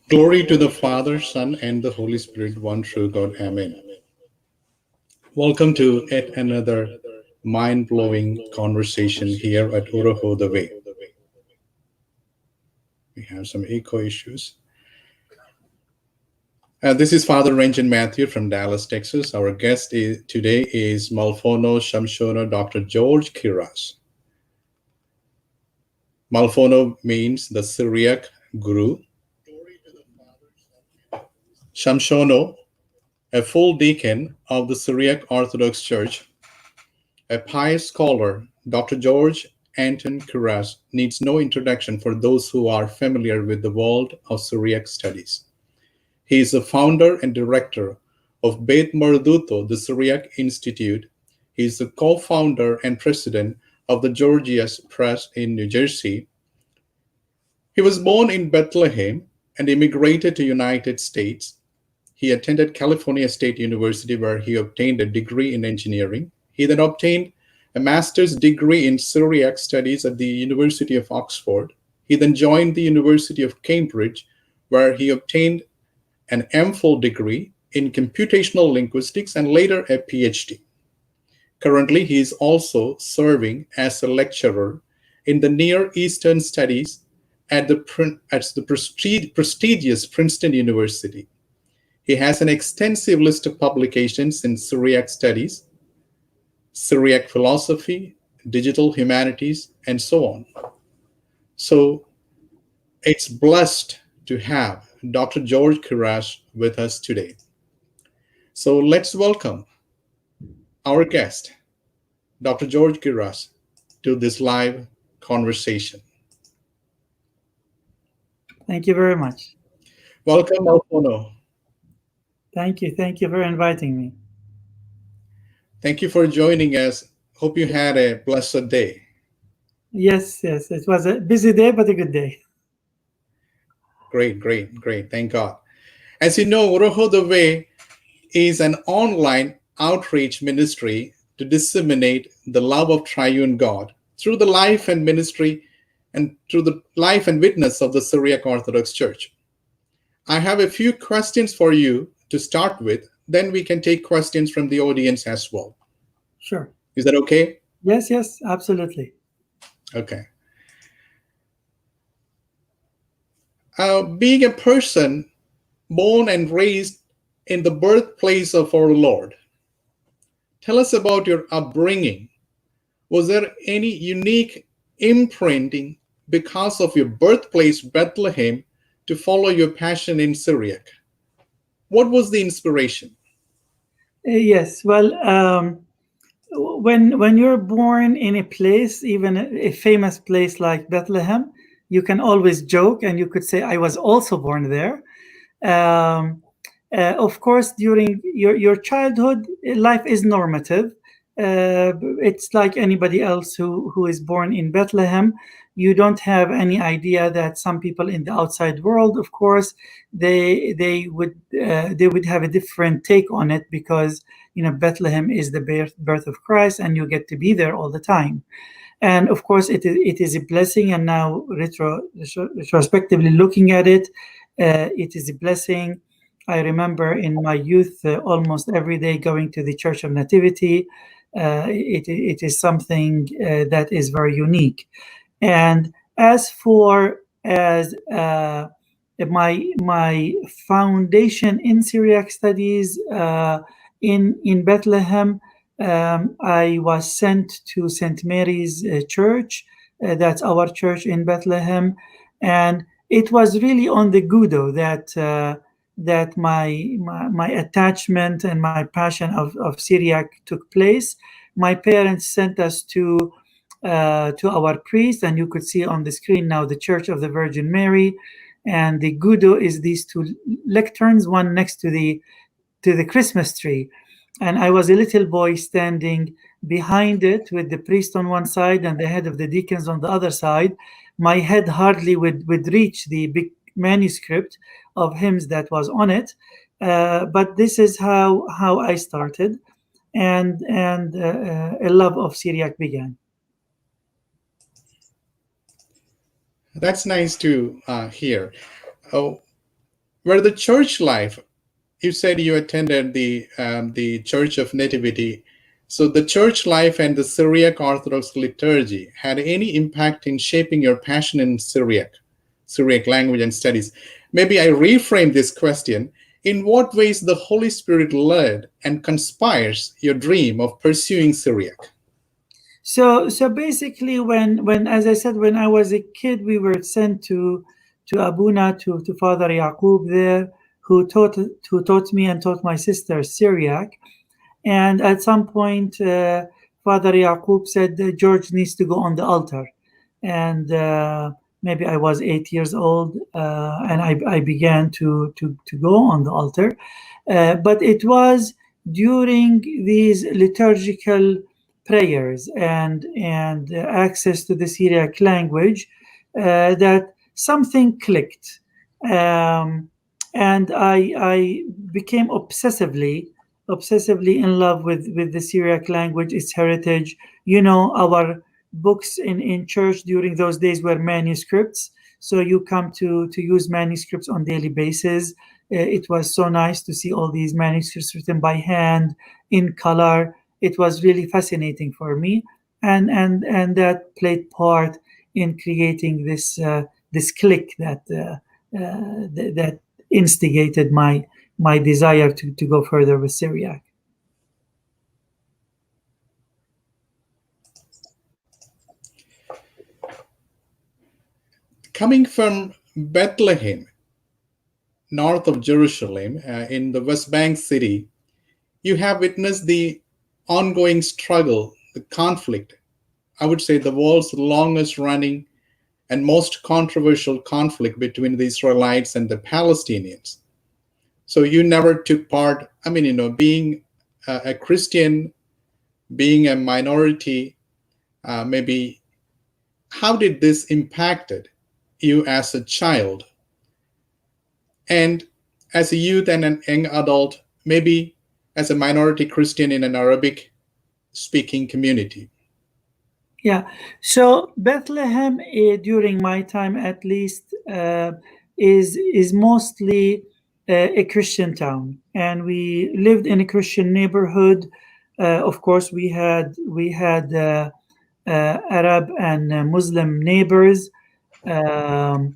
Glory to the Father, Son, and the Holy Spirit, one true God. Amen. Welcome to yet another mind-blowing conversation here at Urho the Way. We have some echo issues. This is Father Renjan Mathew from Dallas, Texas. Our guest today is Malfono Shamosho Dr. George Kiraz. Malfono means the Syriac guru. Shamosho, a full deacon of the Syriac Orthodox Church, a pious scholar. Dr. George Anton Kiraz needs no introduction for those who are familiar with the world of Syriac Studies. He is the founder and director of Beit Mardutho, the Syriac Institute. He is the co-founder and president of the Gorgias Press in New Jersey. He was born in Bethlehem and immigrated to the United States. He attended California State University, where he obtained a degree in engineering. He then obtained a master's degree in Syriac Studies at the University of Oxford. He then joined the University of Cambridge, where he obtained an MPhil degree in computational linguistics and later a PhD. Currently, he is also serving as a lecturer in the Near Eastern Studies at the prestigious Princeton University. He has an extensive list of publications in Syriac Studies, Syriac philosophy, digital humanities, and so on. So it's blessed to have Dr. George Kiraz with us today. So let's welcome our guest, Dr. George Kiraz, to this live conversation. Thank you very much. Welcome, Malfono. Thank you. Thank you for inviting me. Thank you for joining us. Hope you had a blessed day. Yes. It was a busy day, but a good day. Great. Thank God. As you know, Urho the Way is an online outreach ministry to disseminate the love of triune God through the life and ministry and through the life and witness of the Syriac Orthodox Church. I have a few questions for you to start with. Then we can take questions from the audience as well. Sure. Is that okay? Yes, absolutely. Okay. Being a person born and raised in the birthplace of our Lord, tell us about your upbringing. Was there any unique imprinting because of your birthplace, Bethlehem, to follow your passion in Syriac? What was the inspiration? Yes. Well, when you're born in a place, even a famous place like Bethlehem, you can always joke and you could say, I was also born there. Of course, during your childhood, life is normative. It's like anybody else who is born in Bethlehem. You don't have any idea that some people in the outside world, of course, they would have a different take on it, because Bethlehem is the birth of Christ, and you get to be there all the time. And of course, it is a blessing. And now, retrospectively looking at it, it is a blessing. I remember in my youth almost every day going to the Church of Nativity. It is something that is very unique. And as my foundation in Syriac Studies in Bethlehem, I was sent to St. Mary's Church. That's our church in Bethlehem, and it was really on the Gudo that my attachment and my passion of Syriac took place. My parents sent us to our priest, and you could see on the screen now the Church of the Virgin Mary, and the Gudo is these two lecterns, one next to the Christmas tree. And I was a little boy standing behind it with the priest on one side and the head of the deacons on the other side. My head hardly would reach the big manuscript of hymns that was on it. But this is how I started, and a love of Syriac began. That's nice to hear. where the church life, you said you attended the Church of Nativity. So the church life and the Syriac Orthodox liturgy had any impact in shaping your passion in Syriac language and studies? Maybe I reframe this question. In what ways the Holy Spirit led and conspires your dream of pursuing Syriac? So basically, when as I said, when I was a kid, we were sent to Abuna, to Father Yaqub there, who taught me and taught my sister Syriac. And at some point, Father Yaqub said that George needs to go on the altar. And maybe I was 8 years old, and I began to go on the altar. But it was during these liturgical prayers and access to the Syriac language that something clicked. And I became obsessively in love with the Syriac language, its heritage. You know, our books in church during those days were manuscripts, so you come to use manuscripts on daily basis. It was so nice to see all these manuscripts written by hand in color. It was really fascinating for me, and that played part in creating this click that instigated my desire to go further with Syriac. Coming from Bethlehem, north of Jerusalem, in the West Bank city, you have witnessed the ongoing struggle, the conflict, I would say the world's longest running and most controversial conflict between the Israelites and the Palestinians. So you never took part, being a Christian, being a minority, maybe how did this impacted you as a child? And as a youth and an young adult, maybe as a minority Christian in an Arabic speaking community? Yeah, so Bethlehem, during my time at least, is mostly a Christian town, and we lived in a Christian neighborhood. Of course, we had Arab and Muslim neighbors, whom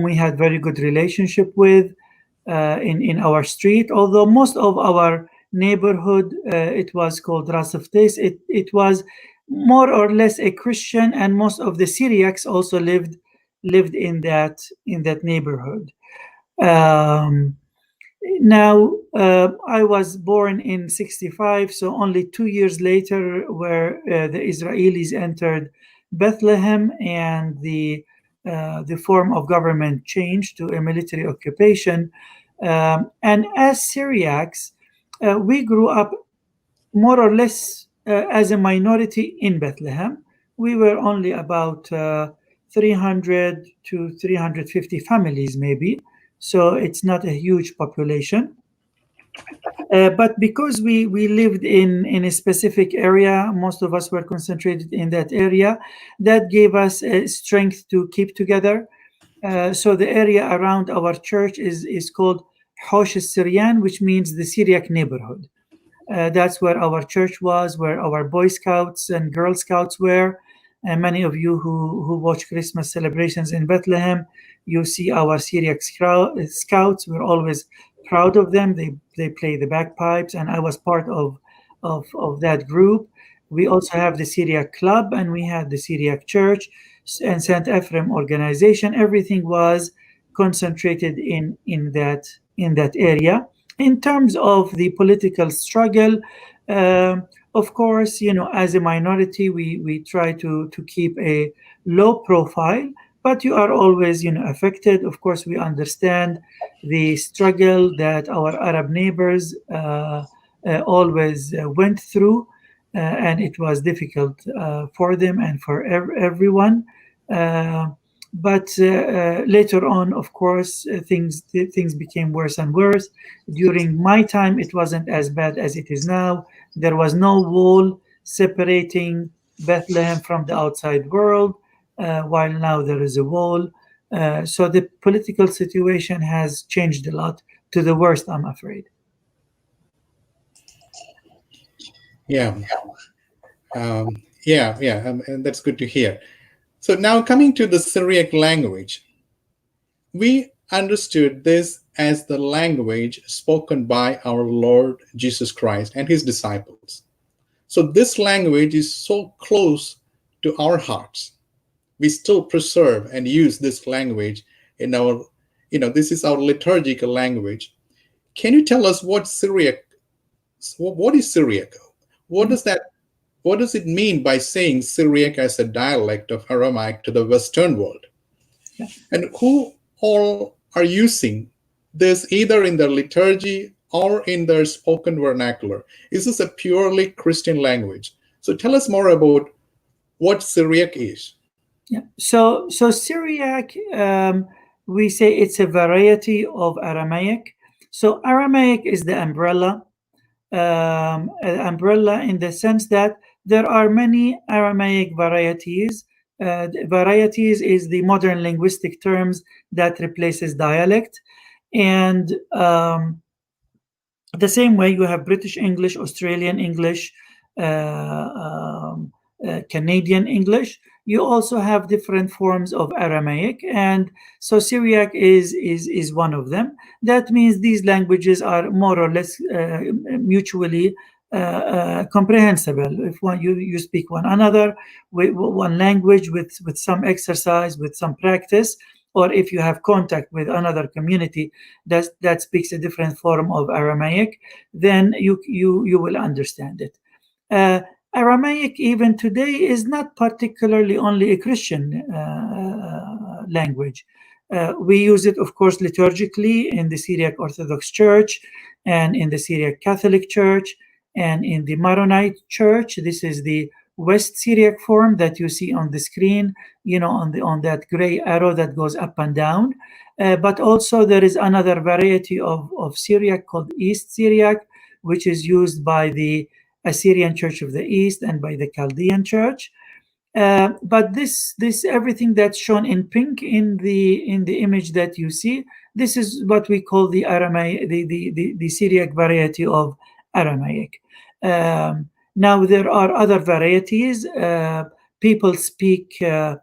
we had very good relationship with in our street. Although most of our neighborhood, it was called Ras Ftais. It was more or less a Christian, and most of the Syriacs also lived in that neighborhood. Now, I was born in '65, so only 2 years later, where the Israelis entered Bethlehem, and the form of government changed to a military occupation. And as Syriacs, we grew up more or less as a minority in Bethlehem. We were only about 300 to 350 families, maybe. So it's not a huge population. But because we lived in a specific area, most of us were concentrated in that area, that gave us strength to keep together. So the area around our church is called Hosh Syrian, which means the Syriac neighborhood. That's where our church was, where our Boy Scouts and Girl Scouts were. And many of you who watch Christmas celebrations in Bethlehem, you see our Syriac Scouts. We're always proud of them. They play the bagpipes, and I was part of that group. We also have the Syriac Club, and we had the Syriac Church and St. Ephraim organization. Everything was concentrated in that area. In terms of the political struggle, of course, as a minority, we try to keep a low profile, but you are always, affected. Of course, we understand the struggle that our Arab neighbors always went through, and it was difficult for them and for everyone. But later on, of course, things became worse and worse. During my time, it wasn't as bad as it is now. There was no wall separating Bethlehem from the outside world, while now there is a wall. So the political situation has changed a lot to the worst, I'm afraid. Yeah, and that's good to hear. So now coming to the Syriac language, we understood this as the language spoken by our Lord Jesus Christ and his disciples. So this language is so close to our hearts. We still preserve and use this language in our, this is our liturgical language. Can you tell us what Syriac, what is Syriac? What does it mean by saying Syriac as a dialect of Aramaic to the Western world? Yeah. And who all are using this either in their liturgy or in their spoken vernacular? Is this a purely Christian language? So tell us more about what Syriac is. Yeah. So Syriac, we say it's a variety of Aramaic. So Aramaic is the umbrella, umbrella in the sense that there are many Aramaic varieties. Varieties is the modern linguistic terms that replaces dialect, and the same way you have British English, Australian English, Canadian English. You also have different forms of Aramaic, and so Syriac is one of them. That means these languages are more or less mutually comprehensible. If you speak one another with one language with some exercise, with some practice, or if you have contact with another community that speaks a different form of Aramaic, then you will understand it. Aramaic even today is not particularly only a Christian language. We use it, of course, liturgically in the Syriac Orthodox Church and in the Syriac Catholic Church and in the Maronite Church. This is the West Syriac form that you see on the screen, on that gray arrow that goes up and down. But also there is another variety of Syriac called East Syriac, which is used by the Assyrian Church of the East and by the Chaldean Church. But this everything that's shown in pink in the image that you see, this is what we call the Aramaic, the Syriac variety of Aramaic. Now there are other varieties. People speak kind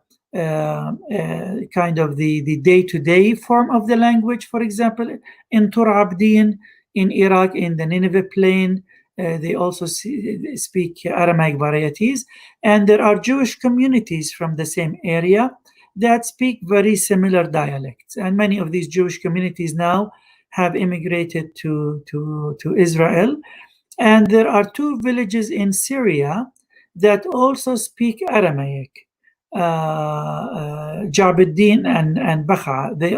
of the day-to-day form of the language. For example, in Tur Abdin, in Iraq, in the Nineveh Plain, they also speak Aramaic varieties. And there are Jewish communities from the same area that speak very similar dialects. And many of these Jewish communities now have immigrated to Israel. And there are two villages in Syria that also speak Aramaic, Jabeddin and Bacha. They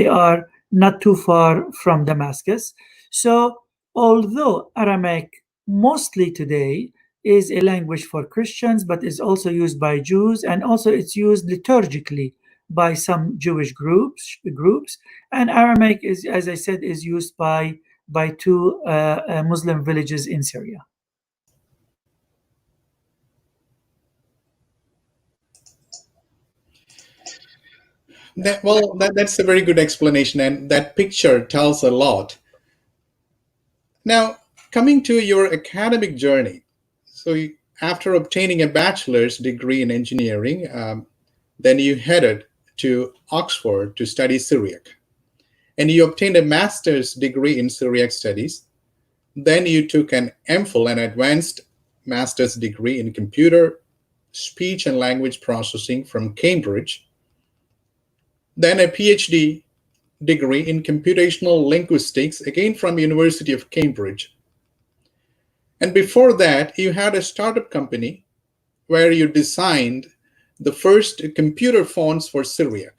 are not too far from Damascus. So although Aramaic mostly today is a language for Christians, but is also used by Jews, and also it's used liturgically by some Jewish groups, and Aramaic is, as I said, is used by two Muslim villages in Syria. That's a very good explanation, and that picture tells a lot. Now, coming to your academic journey, so after obtaining a bachelor's degree in engineering, then you headed to Oxford to study Syriac, and you obtained a master's degree in Syriac Studies. Then you took an MPhil, an advanced master's degree in computer, speech and language processing from Cambridge. Then a PhD degree in computational linguistics, again from University of Cambridge. And before that, you had a startup company where you designed the first computer fonts for Syriac.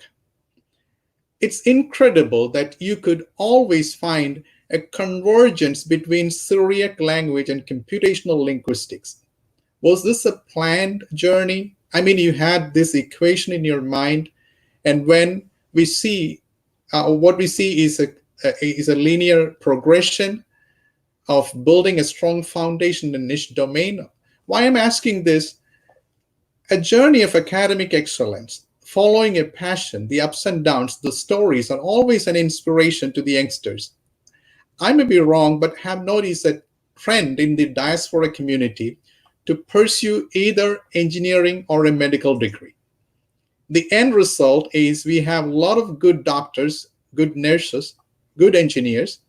It's incredible that you could always find a convergence between Syriac language and computational linguistics. Was this a planned journey? I mean, you had this equation in your mind, and when we see what we see is a linear progression of building a strong foundation in a niche domain. Why I'm asking this, A journey of academic excellence, following a passion, the ups and downs, the stories are always an inspiration to the youngsters. I may be wrong, but have noticed a trend in the diaspora community to pursue either engineering or a medical degree. The end result is we have a lot of good doctors, good nurses, good engineers.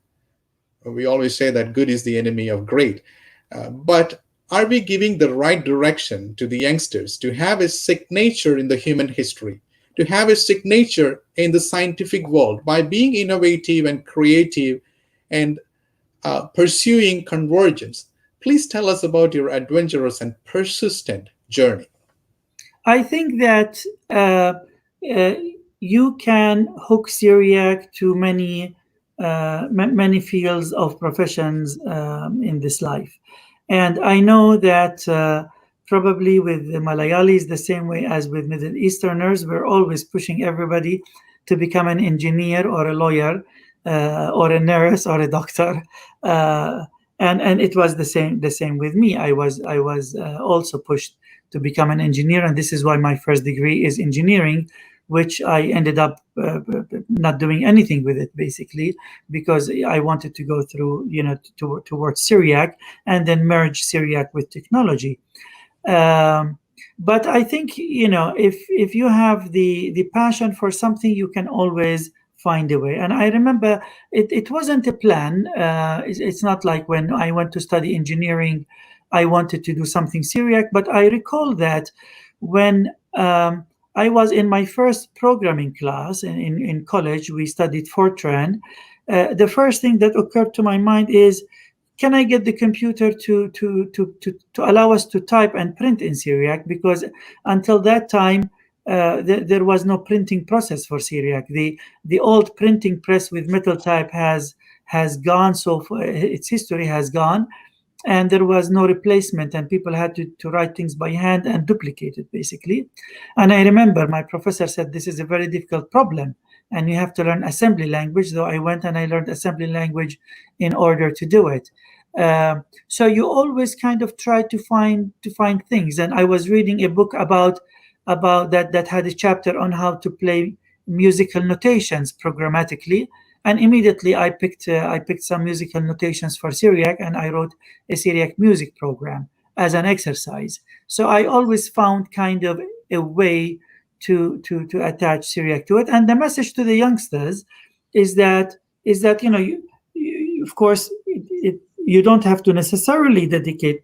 We always say that good is the enemy of great. But are we giving the right direction to the youngsters to have a signature in the human history, to have a signature in the scientific world by being innovative and creative and pursuing convergence? Please tell us about your adventurous and persistent journey. I think that uh, you can hook Syriac to many fields of professions in this life, and I know that probably with the Malayalis, the same way as with Middle Easterners, we're always pushing everybody to become an engineer or a lawyer or a nurse or a doctor. Uh, and it was the same with me. I was also pushed to become an engineer, and this is why my first degree is engineering, which I ended up not doing anything with it basically because I wanted to go through, towards Syriac and then merge Syriac with technology. Um, but I think, if you have the passion for something, you can always find a way. And I remember it wasn't a plan. It's not like when I went to study engineering, I wanted to do something Syriac. But I recall that when I was in my first programming class in college, we studied Fortran. The first thing that occurred to my mind is, can I get the computer to allow us to type and print in Syriac? Because until that time, there was no printing process for Syriac. The old printing press with metal type has gone, so its history has gone, and there was no replacement, and people had to write things by hand and duplicate it basically. And I remember my professor said, this is a very difficult problem and you have to learn assembly language. So I went and I learned assembly language in order to do it. So you always kind of try to find things. And I was reading a book about that had a chapter on how to play musical notations programmatically, and immediately I picked some musical notations for Syriac, and I wrote a Syriac music program as an exercise. So I always found kind of a way to attach Syriac to it. And the message to the youngsters is that of course you don't have to necessarily dedicate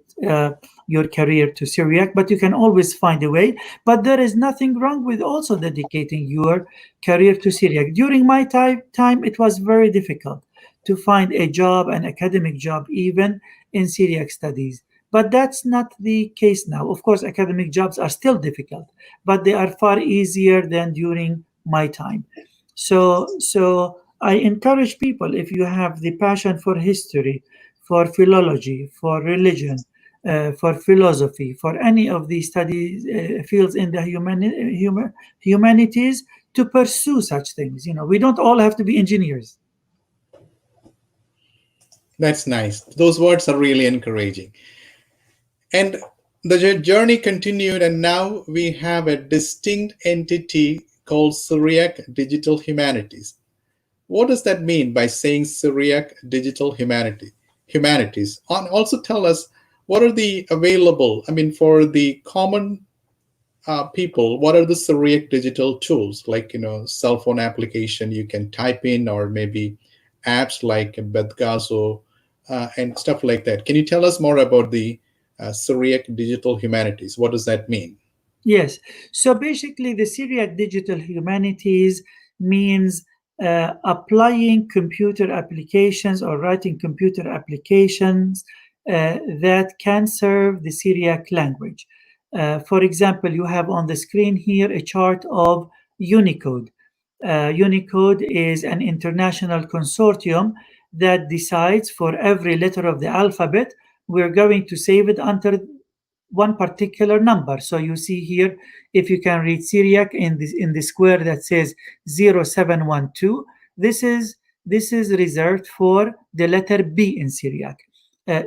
your career to Syriac, but you can always find a way. But there is nothing wrong with also dedicating your career to Syriac. During my time, it was very difficult to find a job, an academic job, even in Syriac studies. But that's not the case now. Of course, academic jobs are still difficult, but they are far easier than during my time. So I encourage people, if you have the passion for history, for philology, for religion, for philosophy, for any of these studies fields in the humanities, to pursue such things. We don't all have to be engineers. That's nice. Those words are really encouraging. And the journey continued, and now we have a distinct entity called Syriac Digital Humanities. What does that mean by saying Syriac Digital Humanities? And also tell us what are the available, for the common people, what are the Syriac digital tools, like, cell phone application you can type in, or maybe apps like Beth and stuff like that. Can you tell us more about the Syriac Digital Humanities? What does that mean? Yes. So basically, the Syriac Digital Humanities means applying computer applications or writing computer applications that can serve the Syriac language. For example, you have on the screen here a chart of Unicode. Unicode is an international consortium that decides for every letter of the alphabet, we're going to save it under one particular number. So you see here, if you can read Syriac in the square that says 0712, this is reserved for the letter B in Syriac.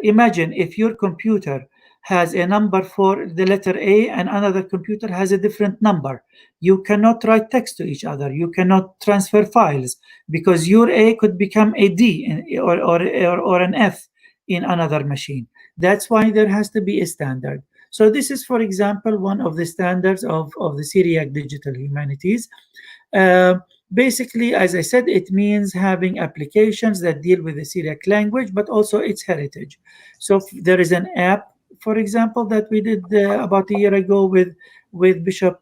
Imagine if your computer has a number for the letter A and another computer has a different number. You cannot write text to each other. You cannot transfer files because your A could become a D or an F in another machine. That's why there has to be a standard. So this is, for example, one of the standards of the Syriac Digital Humanities. Uh, Basically, as I said, it means having applications that deal with the Syriac language, but also its heritage. So there is an app, for example, that we did about a year ago with Bishop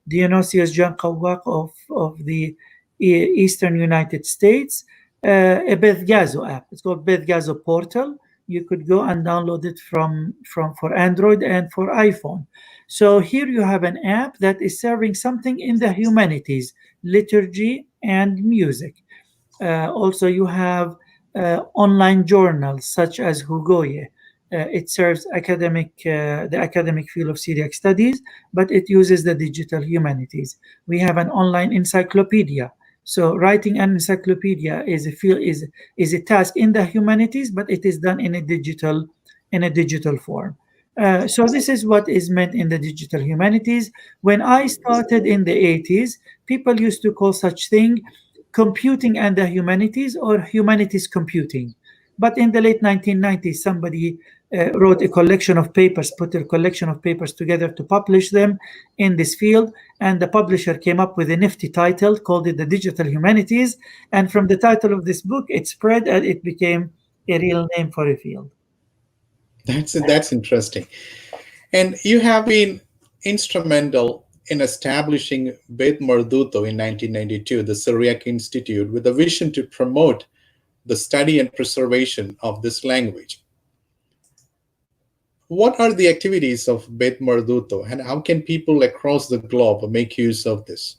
Dionysius John Kawak of the Eastern United States, a Beth Gazo app. It's called Beth Gazo Portal. You could go and download it from for Android and for iPhone. So here you have an app that is serving something in the humanities, liturgy and music. Also, you have online journals such as Hugoye. It serves the academic field of Syriac studies, but it uses the digital humanities. We have an online encyclopedia. So writing an encyclopedia is a task in the humanities, but it is done in a digital form. So this is what is meant in the digital humanities. When I started in the 80s, people used to call such thing computing and the humanities or humanities computing. But in the late 1990s, somebody wrote a collection of papers, put a collection of papers together to publish them in this field. And the publisher came up with a nifty title, called it the Digital Humanities. And from the title of this book, it spread and it became a real name for a field. That's interesting. And you have been instrumental in establishing Beit Mardutho in 1992, the Syriac Institute, with a vision to promote the study and preservation of this language. What are the activities of Beit Mardutho, and how can people across the globe make use of this?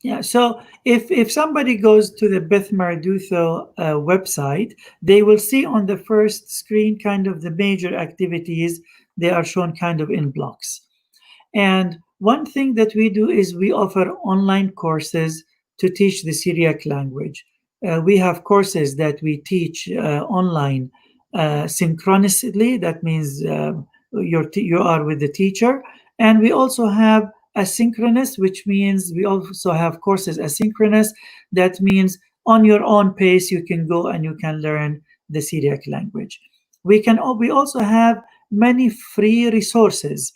Yeah, so if somebody goes to the Beth Mardutho website, they will see on the first screen kind of the major activities. They are shown kind of in blocks. And one thing that we do is we offer online courses to teach the Syriac language. We have courses that we teach online synchronously. That means you are with the teacher. And we also have asynchronous, which means we also have courses asynchronous. That means on your own pace, you can go and you can learn the Syriac language. We also have many free resources.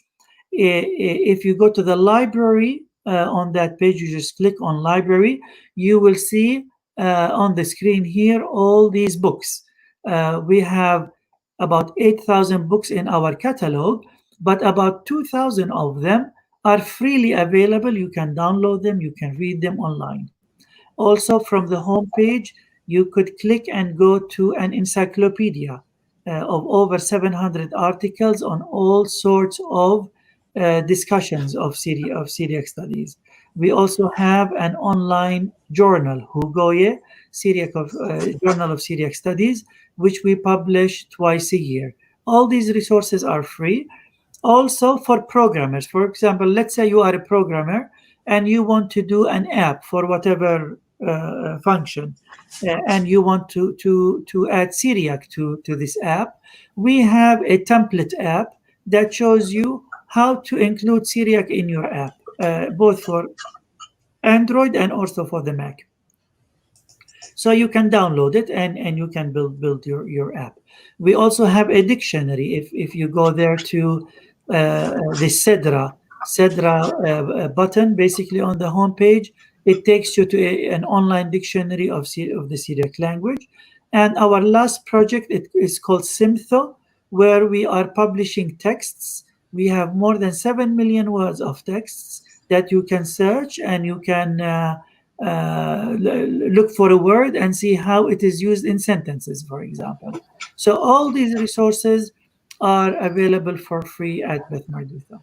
If you go to the library on that page, you just click on library, you will see on the screen here all these books. We have about 8,000 books in our catalog, but about 2,000 of them are freely available. You can download them, you can read them online. Also, from the home page, you could click and go to an encyclopedia of over 700 articles on all sorts of discussions of Syriac studies. We also have an online journal, Hugoye, Journal of Syriac Studies, which we publish twice a year. All these resources are free. Also for programmers, for example, let's say you are a programmer and you want to do an app for whatever function, and you want to add Syriac to this app. We have a template app that shows you how to include Syriac in your app, both for Android and also for the Mac. So you can download it and you can build your app. We also have a dictionary. If you go there to the Cedra button, basically on the home page, it takes you to an online dictionary of the Syriac language. And our last project is called Simtho, where we are publishing texts. We have more than 7 million words of texts that you can search, and you can look for a word and see how it is used in sentences, for example. So all these resources are available for free at Beth Mardutho.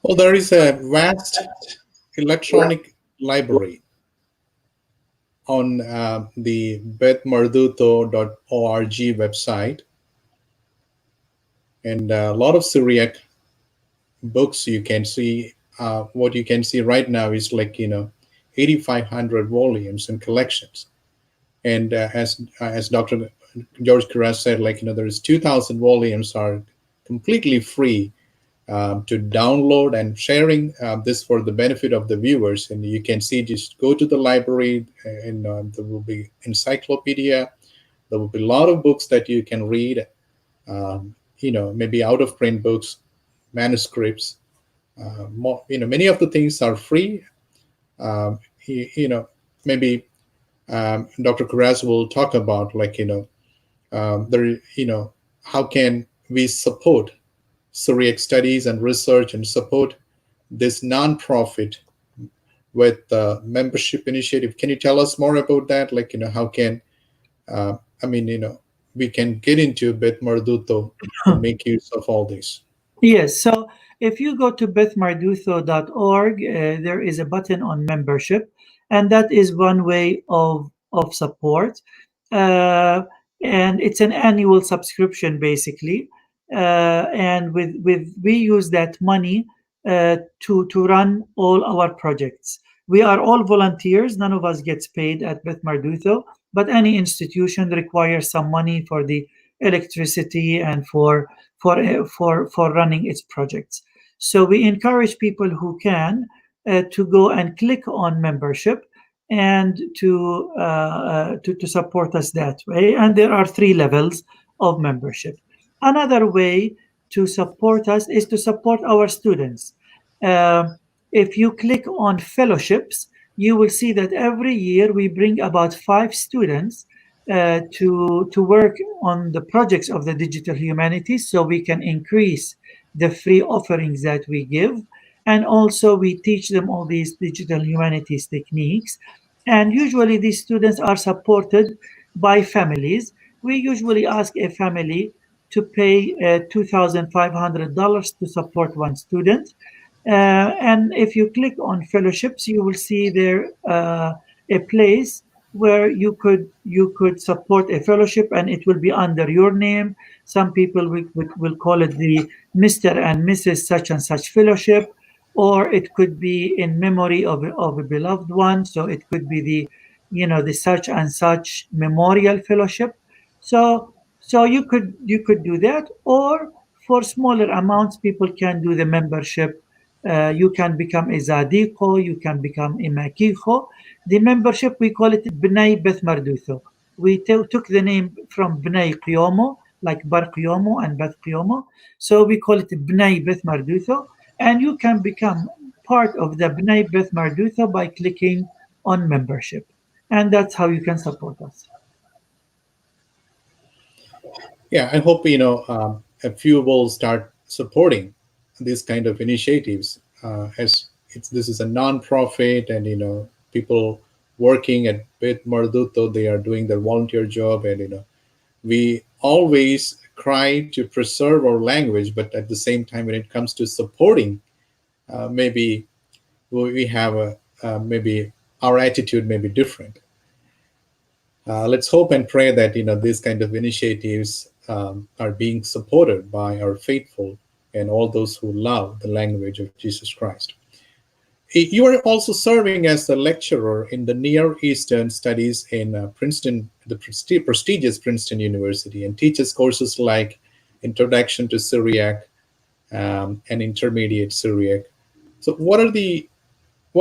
Well, there is a vast electronic library on the bethmardutho.org website, and a lot of Syriac books you can see. What you can see right now is 8,500 volumes and collections. And as Dr. George Kiraz said, like, there's 2,000 volumes are completely free to download, and sharing this for the benefit of the viewers. And you can see, just go to the library, and there will be encyclopedia. There will be a lot of books that you can read, maybe out of print books, manuscripts. Many of the things are free. Maybe Dr. Kiraz will talk about, like, how can we support Syriac studies and research and support this nonprofit with membership initiative. Can you tell us more about that? Like, how can, we can get into Beit Mardutho and make use of all this? Yes, so if you go to bethmardutho.org, there is a button on membership, and that is one way of support. And it's an annual subscription, basically. And we use that money to run all our projects. We are all volunteers. None of us gets paid at Beit Mardutho, but any institution requires some money for the electricity and for running its projects. So we encourage people who can to go and click on membership and to support us that way. And there are 3 levels of membership. Another way to support us is to support our students. If you click on fellowships, you will see that every year we bring about 5 students to work on the projects of the digital humanities, so we can increase the free offerings that we give. And also we teach them all these digital humanities techniques. And usually these students are supported by families. We usually ask a family to pay $2,500 to support one student. And if you click on fellowships, you will see there a place where you could support a fellowship, and it will be under your name. Some people will call it the Mr. and Mrs. such and such fellowship, or it could be in memory of a beloved one. So it could be the such and such memorial fellowship. So you could do that, or for smaller amounts, people can do the membership. You can become a Zadiko, you can become a Makicho. The membership, we call it Bnei Beth Mardutho. We took the name from Bnei Qiomo, like Bar Qiomo and Beth Qiomo. So we call it Bnei Beth Mardutho. And you can become part of the Bnei Beth Mardutho by clicking on membership. And that's how you can support us. Yeah, I hope, a few will start supporting these kind of initiatives, as this is a non-profit, and people working at Beit Mardutho, they are doing their volunteer job, and we always try to preserve our language, but at the same time, when it comes to supporting, maybe we have maybe our attitude may be different. Let's hope and pray that these kind of initiatives are being supported by our faithful and all those who love the language of Jesus Christ. You are also serving as the lecturer in the Near Eastern Studies in Princeton, the prestigious Princeton University, and teaches courses like Introduction to Syriac and Intermediate Syriac. So what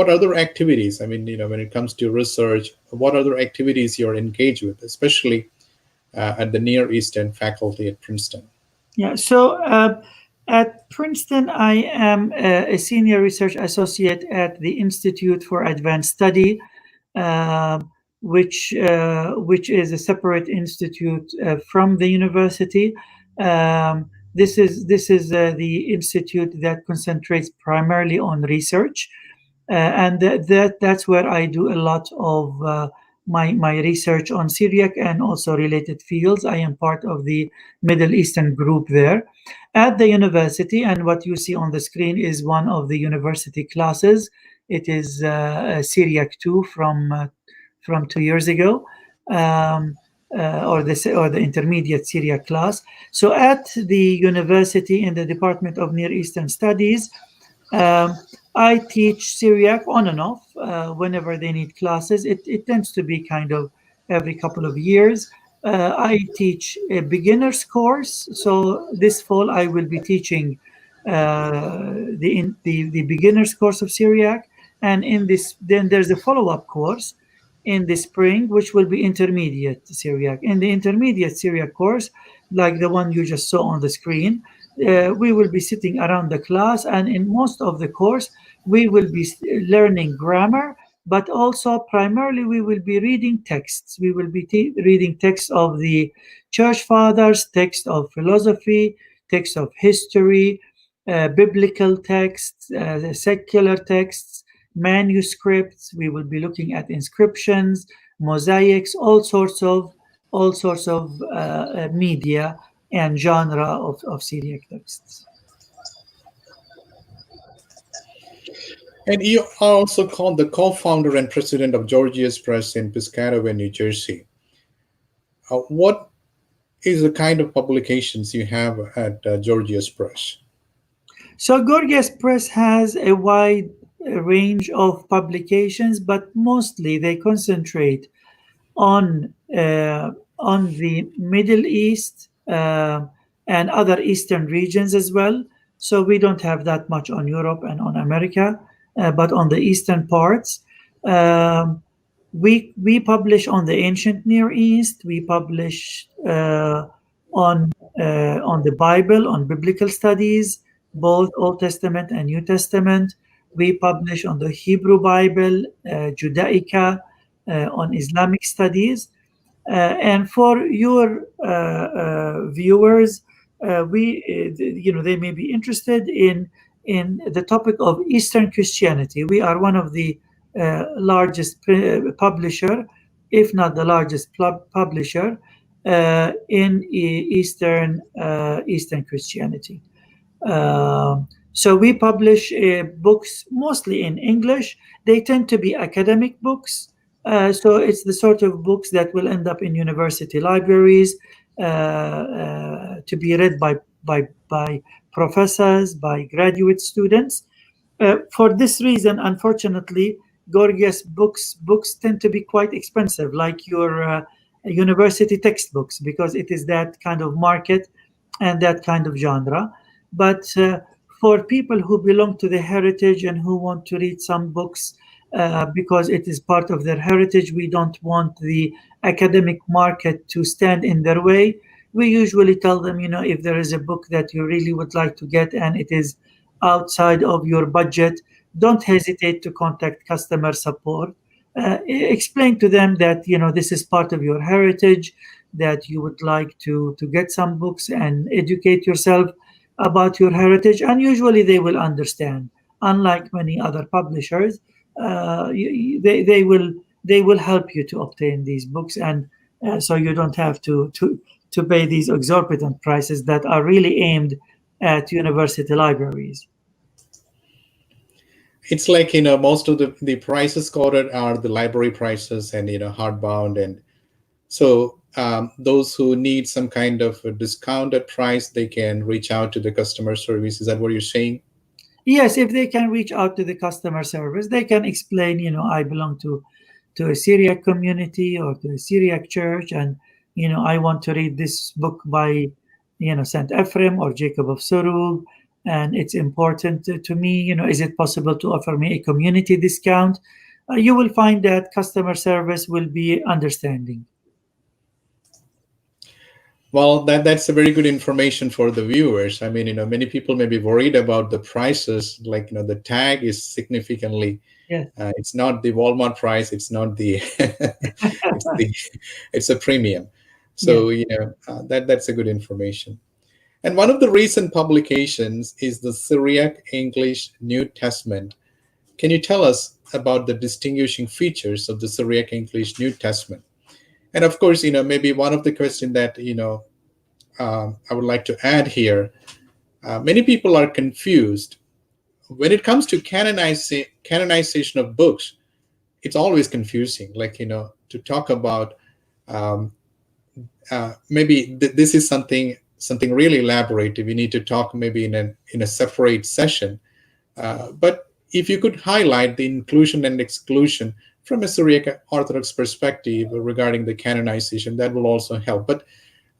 other activities, when it comes to research, what other activities you're engaged with, especially at the Near Eastern faculty at Princeton? Yeah, so at Princeton, I am a senior research associate at the Institute for Advanced Study, which is a separate institute from the university. This is the institute that concentrates primarily on research, and that's where I do a lot of my research on Syriac and also related fields. I am part of the Middle Eastern group there at the university, and what you see on the screen is one of the university classes. It is Syriac 2 from 2 years ago, or the intermediate Syriac class. So at the university in the Department of Near Eastern Studies, I teach Syriac on and off whenever they need classes. It tends to be kind of every couple of years. I teach a beginner's course. So this fall I will be teaching the beginner's course of Syriac, and in this then there's a follow-up course in the spring which will be intermediate Syriac. In the intermediate Syriac course, like the one you just saw on the screen, we will be sitting around the class, and in most of the course we will be learning grammar, but also primarily we will be reading texts. We will be reading texts of the church fathers, texts of philosophy, texts of history, biblical texts, secular texts, manuscripts. We will be looking at inscriptions, mosaics, all sorts of media and genre of Syriac texts. And you are also called the co-founder and president of Gorgias Press in Piscataway, New Jersey. What is the kind of publications you have at Gorgias Press? So Gorgias Press has a wide range of publications, but mostly they concentrate on the Middle East and other Eastern regions as well. So we don't have that much on Europe and on America, but on the Eastern parts. We publish on the ancient Near East. We publish on the Bible, on biblical studies, both Old Testament and New Testament. We publish on the Hebrew Bible, Judaica, on Islamic studies. And for your viewers, they may be interested in the topic of Eastern Christianity. We are one of the largest publisher, if not the largest publisher, in Eastern Christianity. So we publish books mostly in English. They tend to be academic books. So it's the sort of books that will end up in university libraries to be read by professors, by graduate students. For this reason, unfortunately, Gorgias books tend to be quite expensive, like your university textbooks, because it is that kind of market and that kind of genre. But for people who belong to the heritage and who want to read some books because it is part of their heritage, we don't want the academic market to stand in their way. We usually tell them, if there is a book that you really would like to get and it is outside of your budget, don't hesitate to contact customer support. Explain to them that, this is part of your heritage, that you would like to get some books and educate yourself about your heritage, and usually they will understand. Unlike many other publishers, they will help you to obtain these books, and so you don't have to pay these exorbitant prices that are really aimed at university libraries. It's like, most of the prices quoted are the library prices and, hardbound. And so those who need some kind of a discounted price, they can reach out to the customer service. Is that what you're saying? Yes, if they can reach out to the customer service, they can explain, I belong to a Syriac community or to a Syriac church, and, I want to read this book by, Saint Ephraim or Jacob of Surug, and it's important to me. Is it possible to offer me a community discount? You will find that customer service will be understanding. Well, that's a very good information for the viewers. I mean, many people may be worried about the prices. Like, the tag is significantly. Yes. It's not the Walmart price. It's not the. it's a premium. So that's a good information. And one of the recent publications is the Syriac English New Testament. Can you tell us about the distinguishing features of the Syriac English New Testament? And of course, maybe one of the questions that, I would like to add here, many people are confused. When it comes to canonization of books, it's always confusing. Like, to talk about maybe this is something really elaborative. We need to talk maybe in a separate session. But if you could highlight the inclusion and exclusion from a Syriac Orthodox perspective regarding the canonization. That will also help. But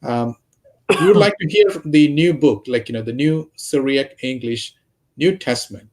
we would like to hear the new book, like the new Syriac English New Testament.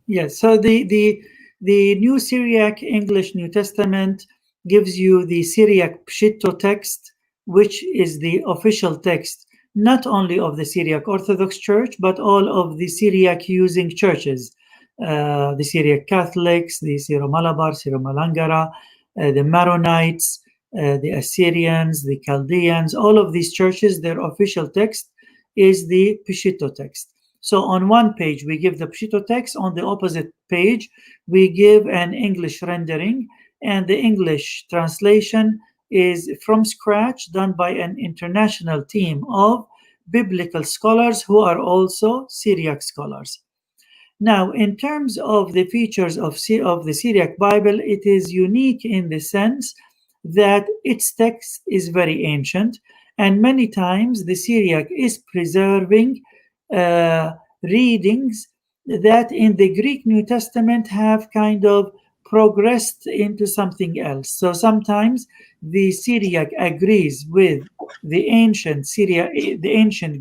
Yes. So the new Syriac English New Testament gives you the Syriac Peshitta text, which is the official text not only of the Syriac Orthodox Church but all of the Syriac using churches, the Syriac Catholics, the Syro-Malabar, Syro-Malangara, the Maronites, the Assyrians, the Chaldeans. All of these churches, their official text is the Peshitta text. So on one page, we give the Peshitta text. On the opposite page, we give an English rendering. And the English translation is from scratch, done by an international team of biblical scholars who are also Syriac scholars. Now, in terms of the features of the Syriac Bible, it is unique in the sense that its text is very ancient. And many times the Syriac is preserving readings that in the Greek New Testament have kind of progressed into something else. So sometimes the Syriac agrees with the ancient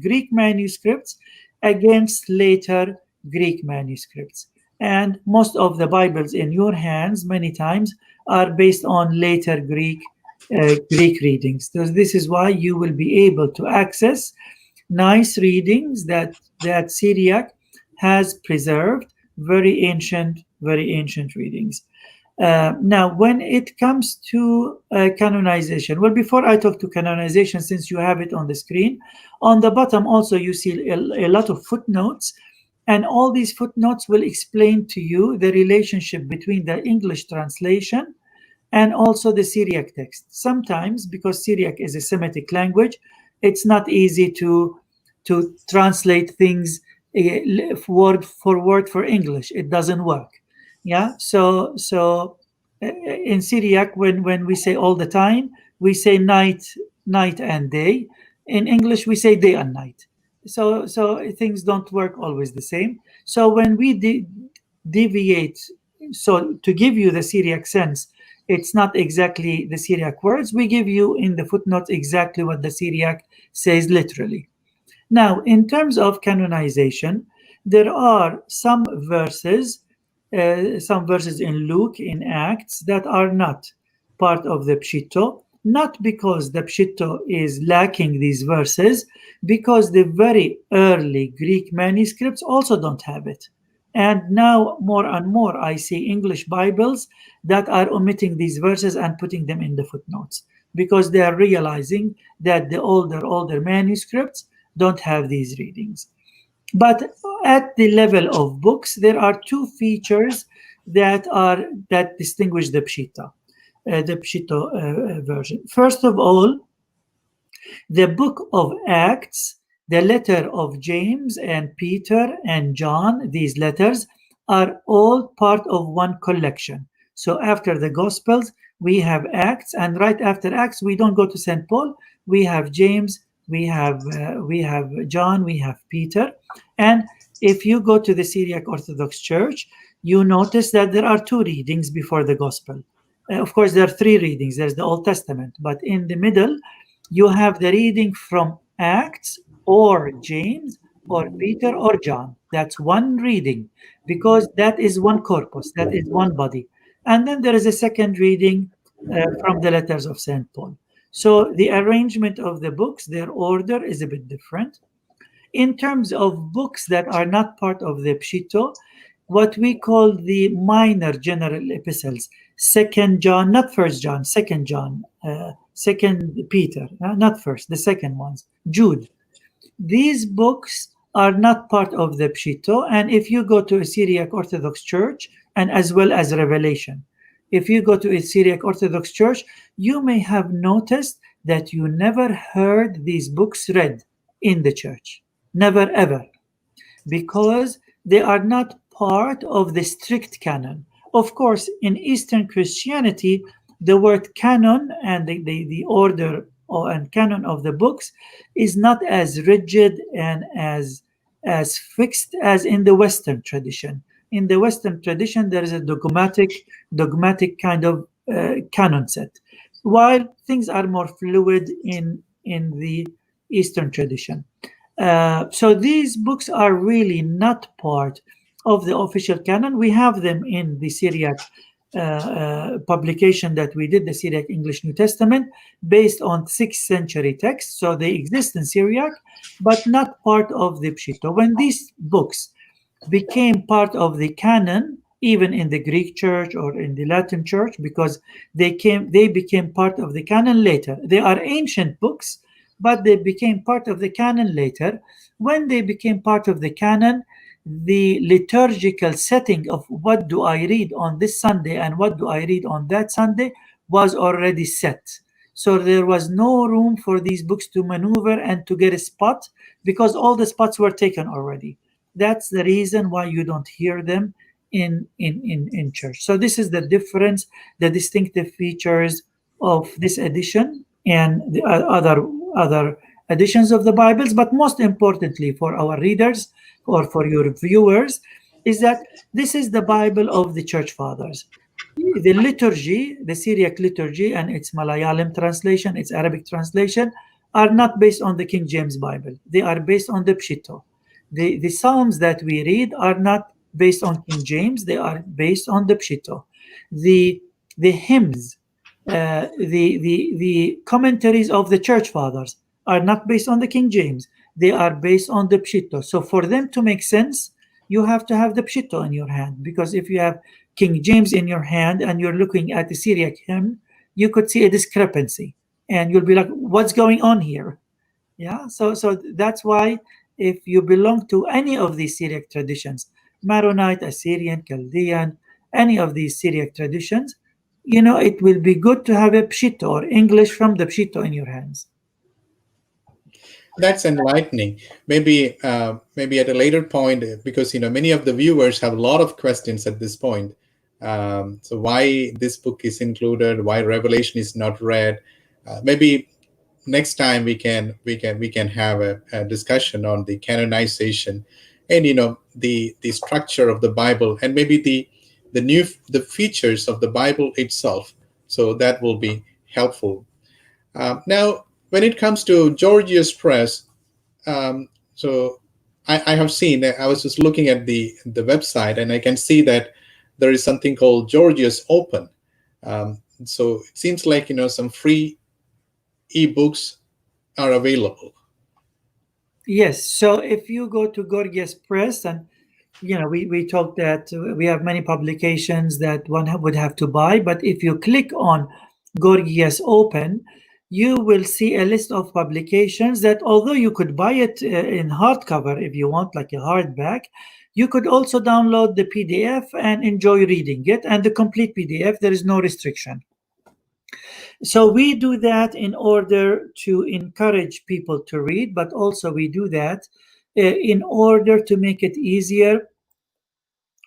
Greek manuscripts against later Greek manuscripts. And most of the Bibles in your hands many times are based on later Greek readings. So this is why you will be able to access nice readings that Syriac has preserved, very ancient readings. Now, when it comes to canonization, well, before I talk to canonization, since you have it on the screen, on the bottom also you see a lot of footnotes, and all these footnotes will explain to you the relationship between the English translation and also the Syriac text. Sometimes, because Syriac is a Semitic language, it's not easy to translate things word for word for English. It doesn't work. Yeah. So in Syriac, when we say all the time, we say night and day. In English, we say day and night. So things don't work always the same. So when we deviate, so to give you the Syriac sense, it's not exactly the Syriac words. We give you in the footnotes exactly what the Syriac says literally. Now, in terms of canonization, there are some verses in Luke, in Acts, that are not part of the Peshitta, not because the Peshitta is lacking these verses, because the very early Greek manuscripts also don't have it. And now more and more I see English Bibles that are omitting these verses and putting them in the footnotes, because they are realizing that the older manuscripts don't have these readings. But at the level of books, there are two features that distinguish the Peshitta version. First of all, the book of Acts, the letter of James and Peter and John, these letters are all part of one collection. So after the Gospels, we have Acts, and right after Acts, we don't go to St. Paul. We have James, we have John, we have Peter. And if you go to the Syriac Orthodox Church, you notice that there are two readings before the Gospel. Of course, there are three readings. There's the Old Testament, but in the middle, you have the reading from Acts or James or Peter or John. That's one reading, because that is one corpus, that is one body. And then there is a second reading from the letters of St. Paul. So the arrangement of the books, their order is a bit different. In terms of books that are not part of the Peshitta, what we call the minor general epistles, 2nd John, not 1st John, 2nd John, 2nd Peter, not first, the second ones, Jude. These books are not part of the Peshitta, and if you go to a Syriac Orthodox Church, and as well as Revelation, if you go to a Syriac Orthodox Church, you may have noticed that you never heard these books read in the church. Never, ever. Because they are not part of the strict canon. Of course, in Eastern Christianity, the word canon and the order and canon of the books is not as rigid and as fixed as in the Western tradition. In the Western tradition, there is a dogmatic kind of canon set, while things are more fluid in the Eastern tradition. So these books are really not part of the official canon. We have them in the Syriac publication that we did, the Syriac English New Testament, based on 6th century texts. So they exist in Syriac, but not part of the Peshitta. When these books became part of the canon, even in the Greek church or in the Latin church, because they became part of the canon later. They are ancient books, but they became part of the canon later. When they became part of the canon, the liturgical setting of what do I read on this Sunday and what do I read on that Sunday was already set. So there was no room for these books to maneuver and to get a spot, because all the spots were taken already. That's the reason why you don't hear them in church. So this is the difference, the distinctive features of this edition and the other editions of the Bibles. But most importantly for our readers or for your viewers is that this is the Bible of the church fathers. The liturgy, the Syriac liturgy and its Malayalam translation, its Arabic translation, are not based on the King James Bible. They are based on the Peshitta. The Psalms that we read are not based on King James, they are based on the Peshitta. The hymns, the commentaries of the church fathers are not based on the King James, they are based on the Peshitta. So for them to make sense, you have to have the Peshitta in your hand, because if you have King James in your hand and you're looking at the Syriac hymn, you could see a discrepancy and you'll be like, what's going on here? Yeah, so that's why if you belong to any of these Syriac traditions, Maronite, Assyrian, Chaldean, any of these Syriac traditions, it will be good to have a Peshitta or English from the Peshitta in your hands. That's enlightening. Maybe at a later point, because many of the viewers have a lot of questions at this point. So why this book is included, why Revelation is not read? Maybe next time we can have a discussion on the canonization and the structure of the Bible, and maybe the features of the Bible itself. So that will be helpful. Now, when it comes to Gorgias Press, so I have seen. I was just looking at the website, and I can see that there is something called Gorgias Open. So it seems like some free ebooks are available. Yes. So if you go to Gorgias Press, and we talked that we have many publications that one would have to buy, but if you click on Gorgias Open, you will see a list of publications that, although you could buy it in hardcover if you want, like a hardback, you could also download the PDF and enjoy reading it. And the complete PDF, there is no restriction. So we do that in order to encourage people to read, but also we do that in order to make it easier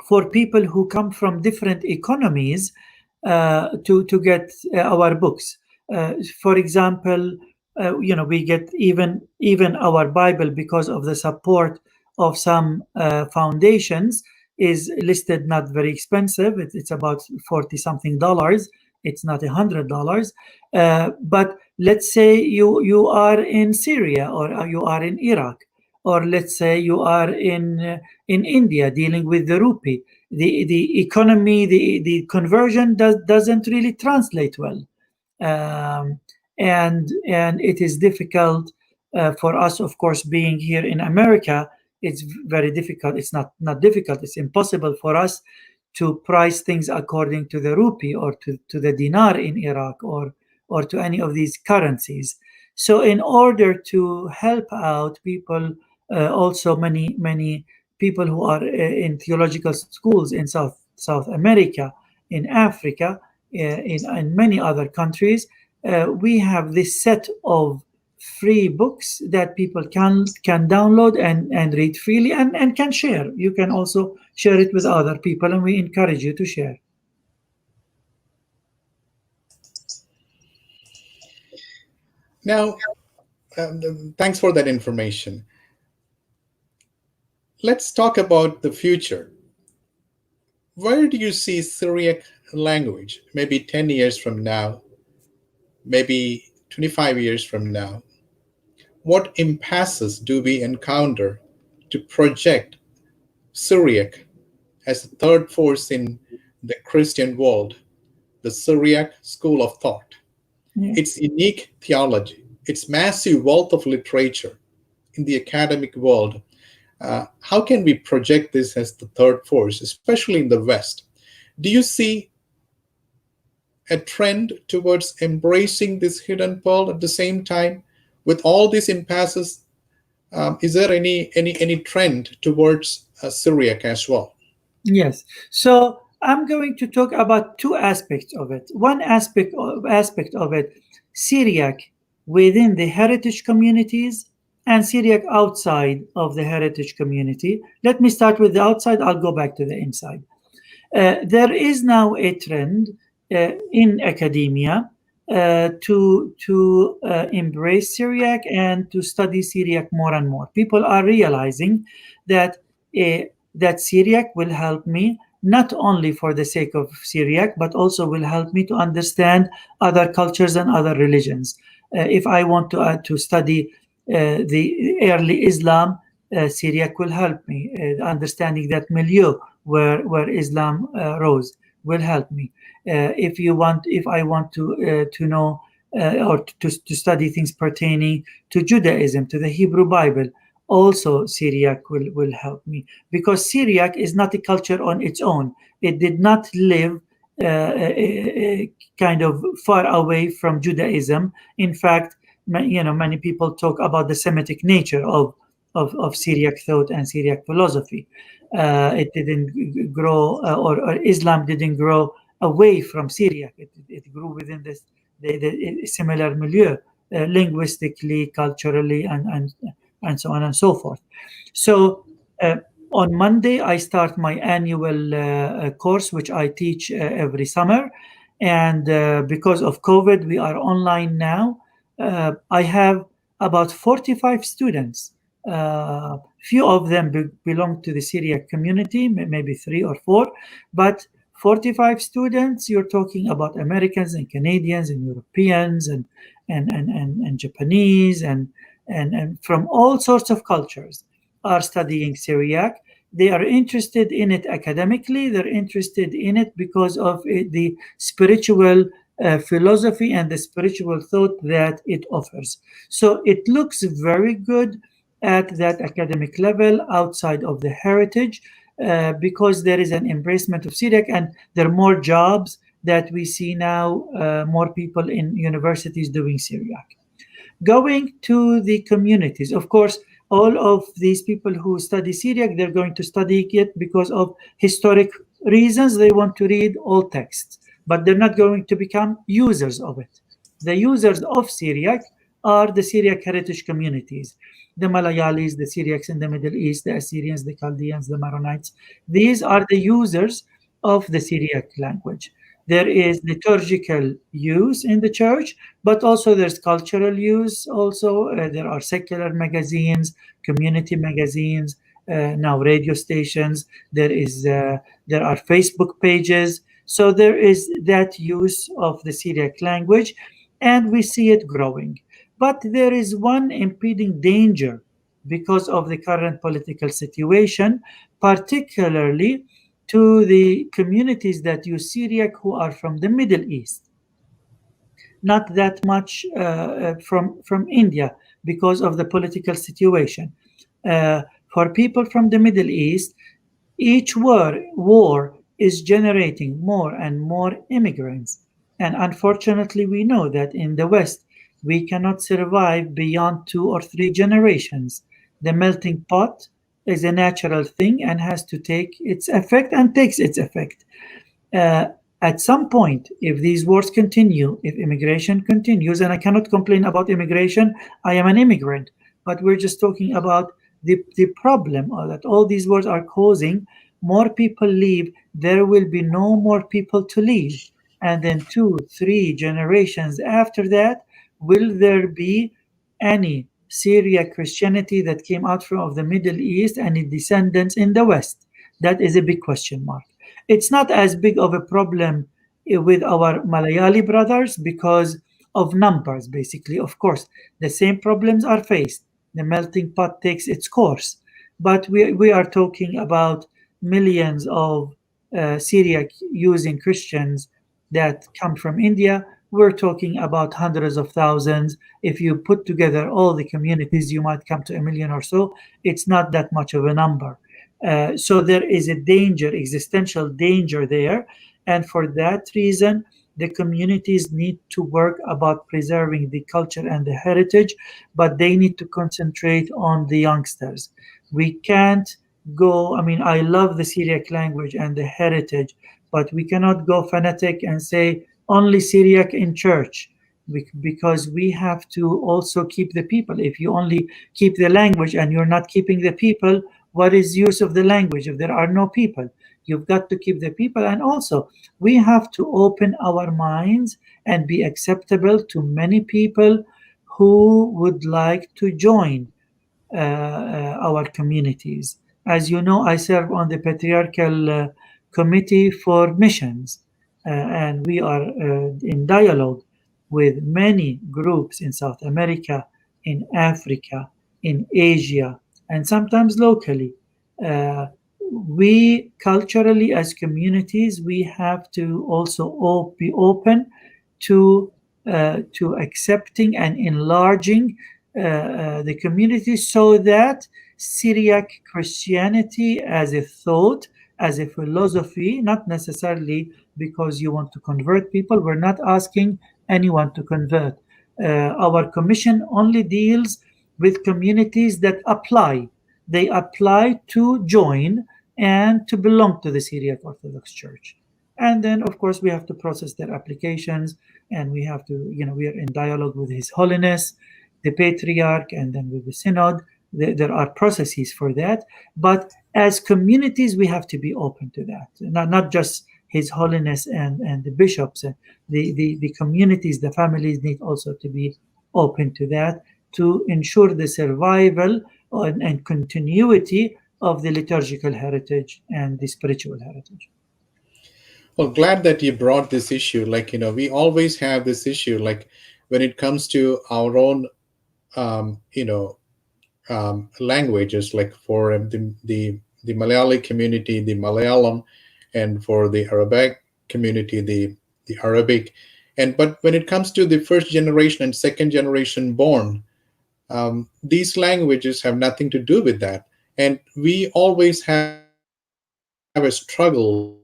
for people who come from different economies to get our books. For example, we get even our Bible, because of the support of some foundations, is listed not very expensive. It's about $40 something. It's not $100. But let's say you are in Syria, or you are in Iraq, or let's say you are in India dealing with the rupee. The economy, the conversion doesn't really translate well, and it is difficult for us, of course, being here in America. It's very difficult. It's not difficult. It's impossible for us to price things according to the rupee or to the dinar in Iraq, or to any of these currencies. So in order to help out people, also many people who are in theological schools in South America, in Africa, in many other countries, we have this set of free books that people can download and read freely, and can share. You can also share it with other people, and we encourage you to share. Now, thanks for that information. Let's talk about the future. Where do you see Syriac language, maybe 10 years from now, maybe 25 years from now? What impasses do we encounter to project Syriac as a third force in the Christian world, the Syriac school of thought? Yeah. Its unique theology, its massive wealth of literature in the academic world. How can we project this as the third force, especially in the West? Do you see a trend towards embracing this hidden pearl at the same time? With all these impasses, is there any trend towards Syriac as well? Yes. So I'm going to talk about two aspects of it. One aspect of it, Syriac within the heritage communities and Syriac outside of the heritage community. Let me start with the outside. I'll go back to the inside. There is now a trend in academia to embrace Syriac and to study Syriac more and more. People are realizing that that Syriac will help me not only for the sake of Syriac, but also will help me to understand other cultures and other religions. If I want to study the early Islam, Syriac will help me. Understanding that milieu where Islam rose will help me. If I want to know or to study things pertaining to Judaism, to the Hebrew Bible, also Syriac will help me, because Syriac is not a culture on its own. It did not live kind of far away from Judaism. In fact, many people talk about the Semitic nature of Syriac thought and Syriac philosophy. It didn't grow, or Islam didn't grow away from Syriac. It grew within the similar milieu, linguistically, culturally, and so on and so forth. So on Monday, I start my annual course, which I teach every summer. And because of COVID, we are online now. I have about 45 students. Few of them belong to the Syriac community, maybe 3 or 4, but 45 students, you're talking about Americans and Canadians and Europeans and Japanese and from all sorts of cultures are studying Syriac. They are interested in it academically. They're interested in it because of the spiritual philosophy and the spiritual thought that it offers. So it looks very good at that academic level outside of the heritage because there is an embracement of Syriac, and there are more jobs that we see now, more people in universities doing Syriac. Going to the communities, of course, all of these people who study Syriac, they're going to study it because of historic reasons. They want to read old texts, but they're not going to become users of it. The users of Syriac are the Syriac heritage communities, the Malayalis, the Syriacs in the Middle East, the Assyrians, the Chaldeans, the Maronites. These are the users of the Syriac language. There is liturgical use in the church, but also there's cultural use. Also, there are secular magazines, community magazines, now radio stations. There are Facebook pages. So there is that use of the Syriac language, and we see it growing. But there is one impeding danger because of the current political situation, particularly to the communities that use Syriac who are from the Middle East. Not that much from India because of the political situation. For people from the Middle East, each war is generating more and more immigrants. And unfortunately, we know that in the West, we cannot survive beyond 2 or 3 generations. The melting pot is a natural thing and has to take its effect and takes its effect. At some point, if these wars continue, if immigration continues, and I cannot complain about immigration, I am an immigrant, but we're just talking about the problem that all these wars are causing. More people leave, there will be no more people to leave. And then 2, 3 generations after that, will there be any Syriac Christianity that came out from the Middle East and its descendants in the West? That is a big question mark. It's not as big of a problem with our Malayali brothers because of numbers, basically. Of course, the same problems are faced. The melting pot takes its course. But we are talking about millions of Syriac using Christians that come from India. We're talking about hundreds of thousands. If you put together all the communities, you might come to a million or so. It's not that much of a number. So there is a danger, existential danger there. And for that reason, the communities need to work about preserving the culture and the heritage, but they need to concentrate on the youngsters. We can't go, I mean, I love the Syriac language and the heritage, but we cannot go fanatic and say only Syriac in church because we have to also keep the people. If you only keep the language and you're not keeping the people, what is use of the language if there are no people? You've got to keep the people. And also, we have to open our minds and be acceptable to many people who would like to join our communities. As you know, I serve on the Patriarchal Committee for Missions, and we are in dialogue with many groups in South America, in Africa, in Asia, and sometimes locally. Uh, we culturally, as communities, we have to also be open to accepting and enlarging the community so that Syriac Christianity as a thought, as a philosophy, not necessarily because you want to convert people, we're not asking anyone to convert. Our commission only deals with communities that apply. They apply to join and to belong to the Syriac Orthodox Church. And then, of course, we have to process their applications, and we have to, we are in dialogue with His Holiness the Patriarch, and then with the Synod. There are processes for that. But as communities, we have to be open to that. Not just His Holiness and the bishops. The communities, the families need also to be open to that to ensure the survival and continuity of the liturgical heritage and the spiritual heritage. Well, glad that you brought this issue. Like, we always have this issue, like when it comes to our own, um, you know, languages, like for the Malayali community, the Malayalam, and for the Arabic community, the Arabic. But when it comes to the first generation and second generation born, these languages have nothing to do with that. And we always have a struggle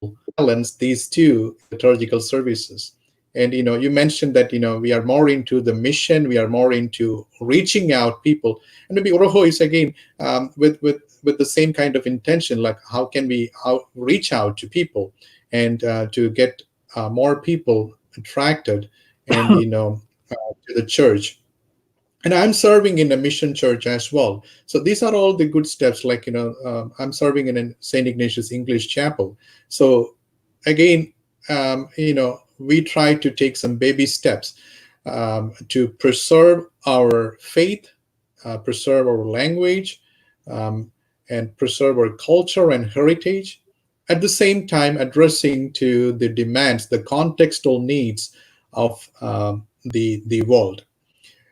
to balance these two in the liturgical services. And you mentioned that we are more into the mission, we are more into reaching out people, and maybe Urho is again with the same kind of intention, like how can we reach out to people and to get more people attracted and to the church. And I'm serving in a mission church as well. So these are all the good steps. Like I'm serving in a St. Ignatius English chapel. So again, we try to take some baby steps to preserve our faith, preserve our language, and preserve our culture and heritage. At the same time, addressing to the demands, the contextual needs of the world.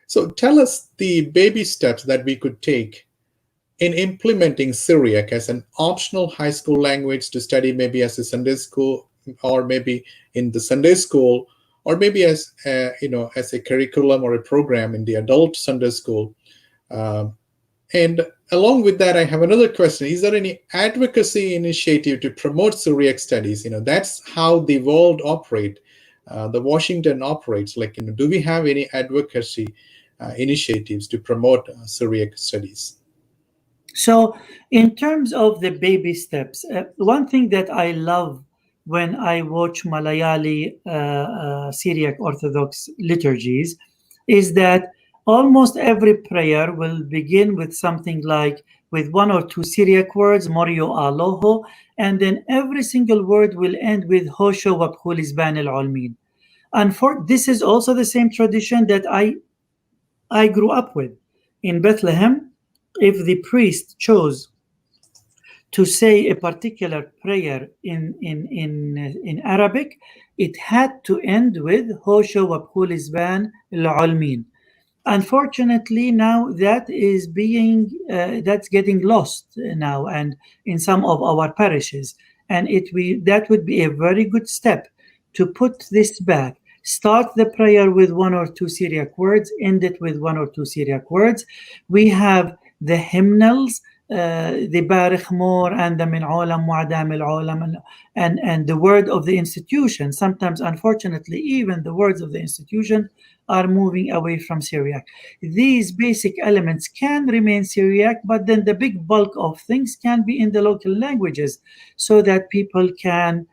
So tell us the baby steps that we could take in implementing Syriac as an optional high school language to study, maybe as a Sunday school, or maybe in the Sunday school, or maybe as as a curriculum or a program in the adult Sunday school. And along with that, I have another question. Is there any advocacy initiative to promote Syriac studies? That's how the world operates. The Washington operates. Like, do we have any advocacy initiatives to promote Syriac studies? So, in terms of the baby steps, one thing that I love when I watch Malayali Syriac Orthodox liturgies is that almost every prayer will begin with something like with one or two Syriac words, Morio Aloho, and then every single word will end with Hosho Wabkhulis Ban el Olmin. And this is also the same tradition that I grew up with. In Bethlehem, if the priest chose to say a particular prayer in Arabic, it had to end with Hosho Wabkhul Isban al-Ulmin. Unfortunately, now that is being that's getting lost now, and in some of our parishes, and that would be a very good step to put this back. Start the prayer with one or two Syriac words, end it with one or two Syriac words. We have the hymnals, the Barikh Mor and the Min Olam Mu'adam al Olam, and the word of the institution. Sometimes, unfortunately, even the words of the institution are moving away from Syriac. These basic elements can remain Syriac, but then the big bulk of things can be in the local languages, so that people can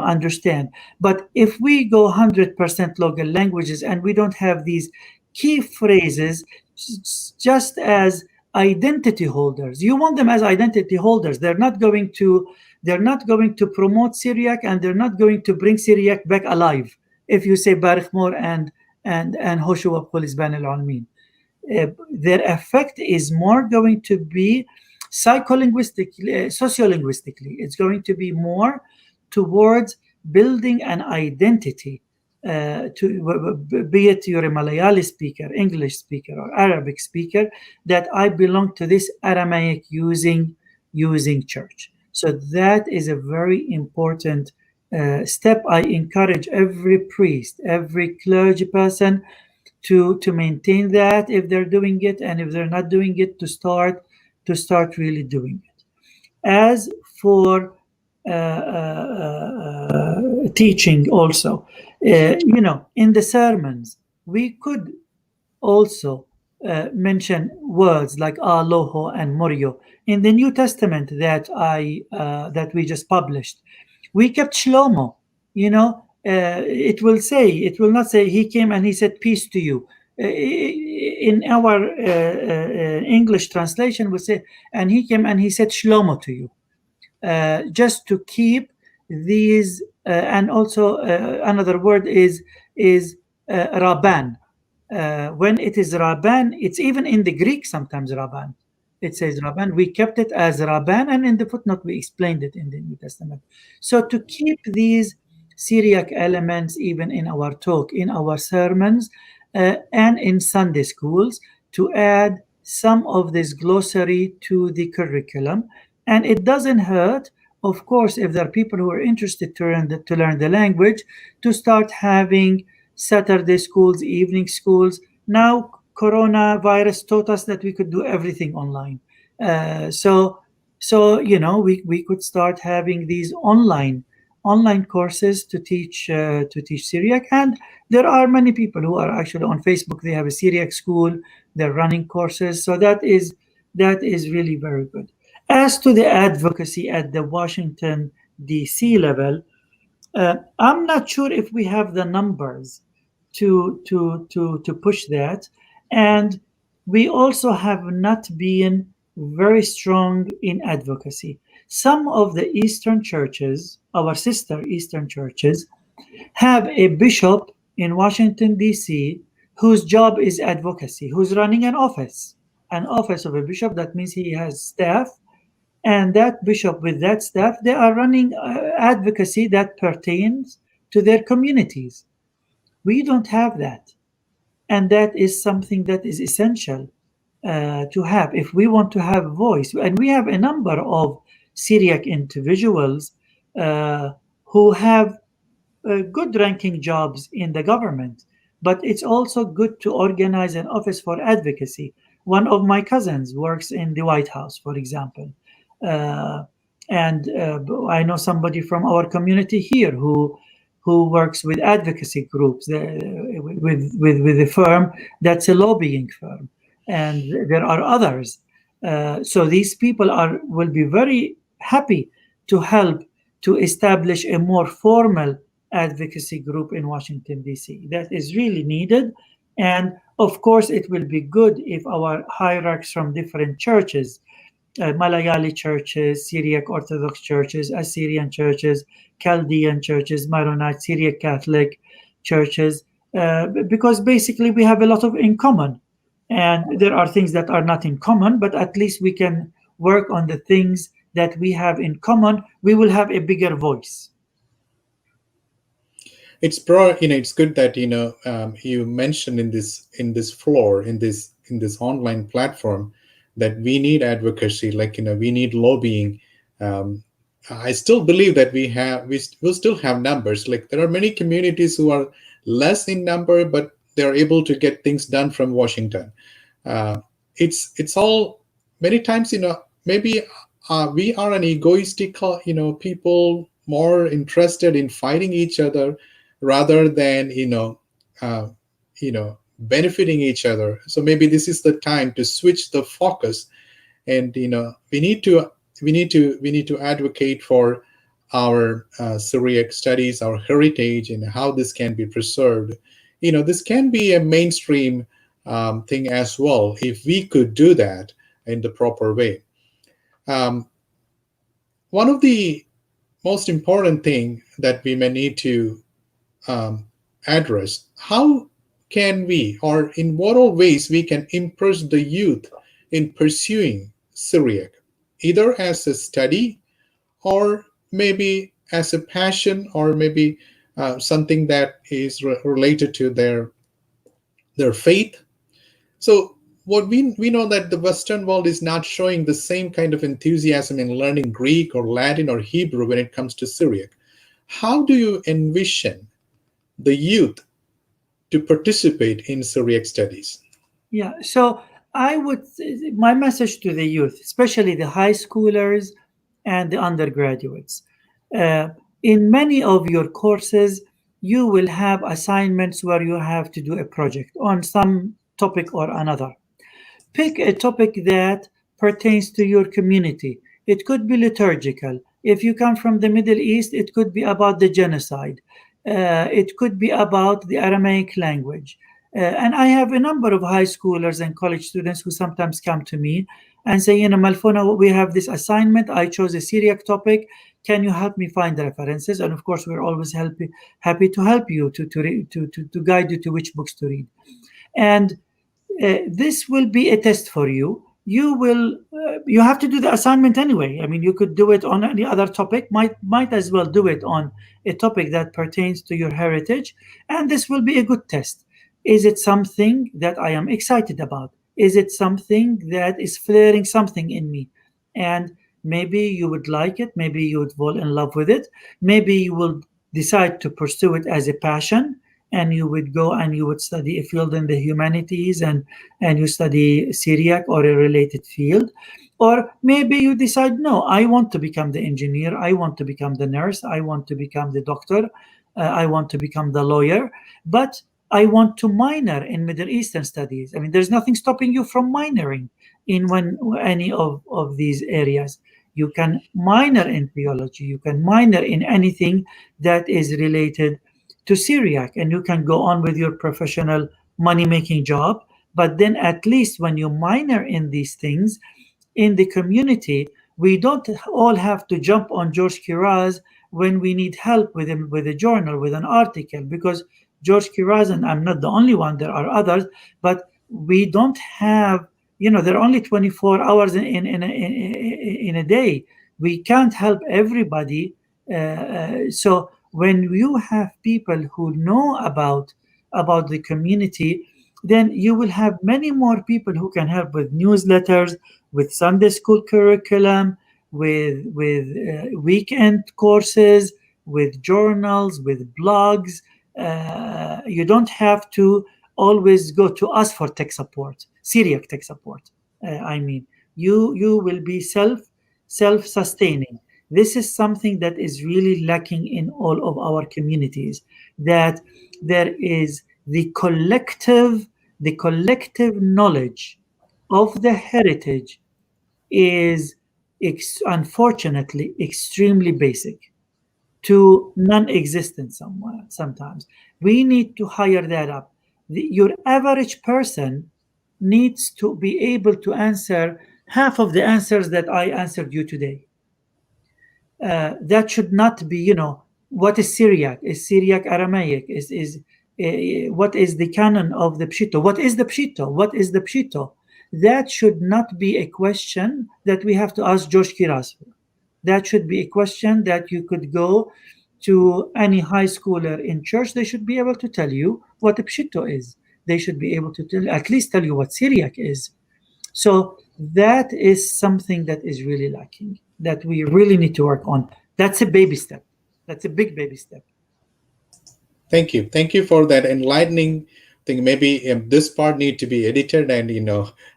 understand. But if we go 100% local languages and we don't have these key phrases just as identity holders, you want them as identity holders. They're not going to promote Syriac, and they're not going to bring Syriac back alive if you say Barikh Mor and Hoshu Wabkhul Isban al-Ulmin. Their effect is more going to be psycholinguistically, sociolinguistically. It's going to be more towards building an identity, be it you're a Malayali speaker, English speaker, or Arabic speaker, that I belong to this Aramaic using church. So that is a very important step. I encourage every priest, every clergy person to maintain that if they're doing it, and if they're not doing it, to start really doing it. As for teaching also, in the sermons, we could also mention words like Aloho and Morio. In the New Testament that we just published, we kept Shlomo. It will not say he came and he said peace to you. In our English translation, we say, and he came and he said Shlomo to you, just to keep these. And also another word is Rabban. When it is Rabban, it's even in the Greek sometimes Rabban. It says Rabban. We kept it as Rabban, and in the footnote we explained it in the New Testament. So to keep these Syriac elements even in our talk, in our sermons, and in Sunday schools, to add some of this glossary to the curriculum. And it doesn't hurt, of course, if there are people who are interested to learn the language, to start having Saturday schools, evening schools. Now, coronavirus taught us that we could do everything online. So we could start having these online courses to teach Syriac. And there are many people who are actually on Facebook. They have a Syriac school. They're running courses. So that is really very good. As to the advocacy at the Washington, D.C. level, I'm not sure if we have the numbers to push that. And we also have not been very strong in advocacy. Some of the Eastern churches, our sister Eastern churches, have a bishop in Washington, D.C., whose job is advocacy, who's running an office of a bishop. That means he has staff. And that bishop with that staff, they are running advocacy that pertains to their communities. We don't have that. And that is something that is essential to have if we want to have voice. And we have a number of Syriac individuals who have good ranking jobs in the government. But it's also good to organize an office for advocacy. One of my cousins works in the White House, for example. And I know somebody from our community here who works with advocacy groups, with a firm that's a lobbying firm, and there are others. So these people will be very happy to help to establish a more formal advocacy group in Washington, D.C. That is really needed. And of course, it will be good if our hierarchs from different churches, Malayali churches, Syriac Orthodox churches, Assyrian churches, Chaldean churches, Maronite, Syriac Catholic churches, because basically we have a lot in common. And there are things that are not in common, but at least we can work on the things that we have in common. We will have a bigger voice. It's good that you mentioned in this floor in this online platform that we need advocacy, like we need lobbying. I still believe that we'll still have numbers. Like there are many communities who are less in number, but they're able to get things done from Washington. It's all many times, maybe we are an egoistical, people more interested in fighting each other rather than benefiting each other. So maybe this is the time to switch the focus, and we need to advocate for our Syriac studies, our heritage, and how this can be preserved. This can be a mainstream thing as well if we could do that in the proper way. Um, One of the most important thing that we may need to address, how can we, or in what all ways we can impress the youth in pursuing Syriac, either as a study or maybe as a passion, or maybe something that is related to their faith. So what we know that the Western world is not showing the same kind of enthusiasm in learning Greek or Latin or Hebrew when it comes to Syriac. How do you envision the youth to participate in Syriac studies? Yeah, so my message to the youth, especially the high schoolers and the undergraduates, uh, in many of your courses, you will have assignments where you have to do a project on some topic or another. Pick a topic that pertains to your community. It could be liturgical. If you come from the Middle East, it could be about the genocide. It could be about the Aramaic language. And I have a number of high schoolers and college students who sometimes come to me and say, Malfono, we have this assignment. I chose a Syriac topic. Can you help me find the references? And of course, we're always happy to help you to guide you to which books to read. And this will be a test for you. You have to do the assignment anyway. I mean, you could do it on any other topic. Might as well do it on a topic that pertains to your heritage, and this will be a good test. Is it something that I am excited about? Is it something that is flaring something in me? And maybe you would like it. Maybe you would fall in love with it. Maybe you will decide to pursue it as a passion, and you would go and you would study a field in the humanities, and you study Syriac or a related field. Or maybe you decide, no, I want to become the engineer, I want to become the nurse, I want to become the doctor, I want to become the lawyer, but I want to minor in Middle Eastern studies. I mean, there's nothing stopping you from minoring in any of these areas. You can minor in theology, you can minor in anything that is related to Syriac, and you can go on with your professional money making job. But then, at least when you minor in these things in the community, we don't all have to jump on George Kiraz when we need help with him, with a journal, with an article, because George Kiraz, and I'm not the only one, there are others, but we don't have, there are only 24 hours in a day. We can't help everybody. So when you have people who know about the community, then you will have many more people who can help with newsletters, with Sunday school curriculum, with weekend courses, with journals, with blogs. You don't have to always go to us for tech support, Syriac tech support. I mean, you will be self-sustaining. This is something that is really lacking in all of our communities, that there is the collective knowledge of the heritage is unfortunately extremely basic to non-existent sometimes. We need to hire that up. Your average person needs to be able to answer half of the answers that I answered you today. That should not be, what is Syriac? Is Syriac Aramaic? Is what is the canon of the Peshitta? What is the Peshitta? What is the Peshitta? That should not be a question that we have to ask George Kiraz. That should be a question that you could go to any high schooler in church. They should be able to tell you what the Peshitta is. They should be able to at least tell you what Syriac is. So that is something that is really lacking, that we really need to work on. That's a baby step. That's a big baby step. Thank you. Thank you for that enlightening thing. Maybe this part need to be edited, and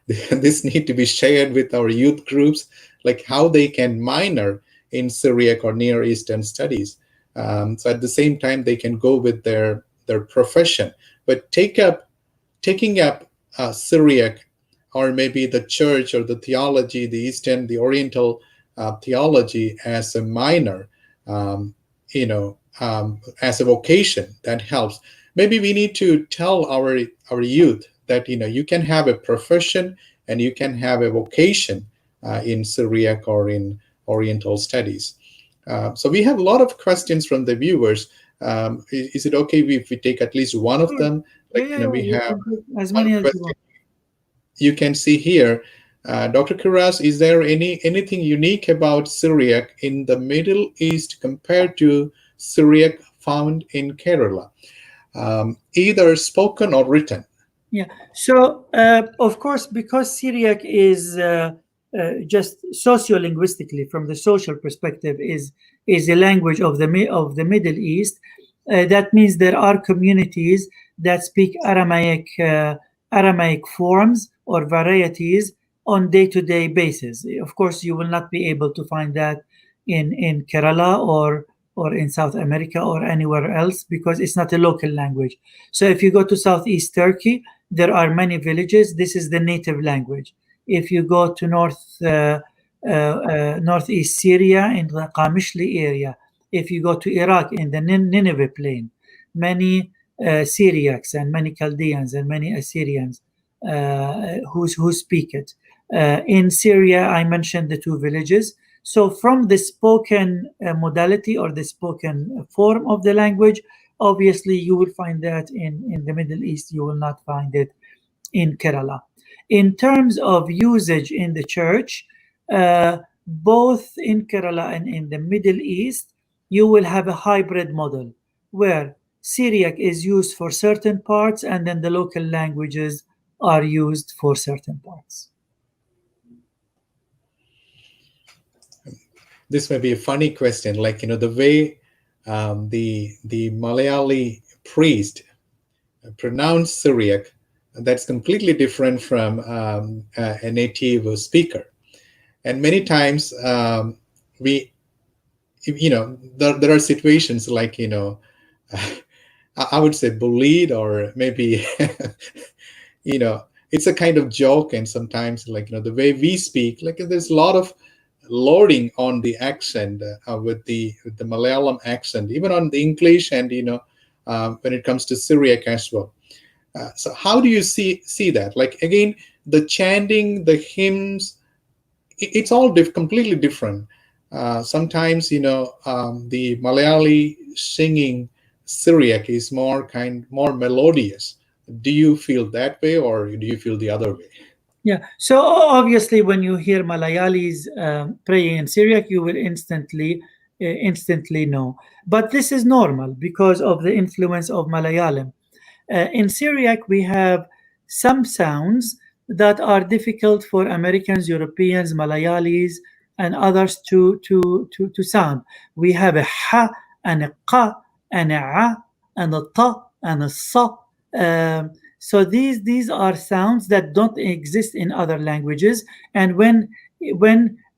this need to be shared with our youth groups, like how they can minor in Syriac or Near Eastern studies. So at the same time, they can go with their profession, but taking up Syriac, or maybe the church or the theology, the Oriental theology as a minor, as a vocation, that helps. Maybe we need to tell our youth that you can have a profession and you can have a vocation in Syriac or in Oriental studies. So we have a lot of questions from the viewers. Is it okay if we take at least one of them? We have as many as you want. You can see here, Dr. Kiraz, is there anything unique about Syriac in the Middle East compared to Syriac found in Kerala, either spoken or written? Yeah. So, of course, because Syriac is just sociolinguistically, from the social perspective, is a language of the Middle East. That means there are communities that speak Aramaic forms or varieties on day-to-day basis. Of course, you will not be able to find that in Kerala or in South America or anywhere else, because it's not a local language. So if you go to Southeast Turkey, there are many villages. This is the native language. If you go to northeast Syria in the Qamishli area, if you go to Iraq in the Nineveh plain, many Syriacs and many Chaldeans and many Assyrians who speak it. In Syria, I mentioned the two villages. So from the spoken modality or the spoken form of the language, obviously you will find that in the Middle East. You will not find it in Kerala. In terms of usage in the church, both in Kerala and in the Middle East, you will have a hybrid model where Syriac is used for certain parts and then the local languages are used for certain parts. This may be a funny question, like the way the Malayali priest pronounced Syriac, that's completely different from a native speaker. And many times there are situations like I would say bullied, or maybe it's a kind of joke, and sometimes like the way we speak, like there's a lot of loading on the accent with the Malayalam accent, even on the English, and when it comes to Syriac as well. So how do you see that? Like again, the chanting, the hymns, it's all completely different. Sometimes the Malayali singing Syriac is more melodious. Do you feel that way, or do you feel the other way? Yeah, so obviously when you hear Malayalis praying in Syriac, you will instantly know. But this is normal because of the influence of Malayalam. In Syriac, we have some sounds that are difficult for Americans, Europeans, Malayalis, and others to sound. We have a ha and a qa and a a and a ta and a sa. So these are sounds that don't exist in other languages, and when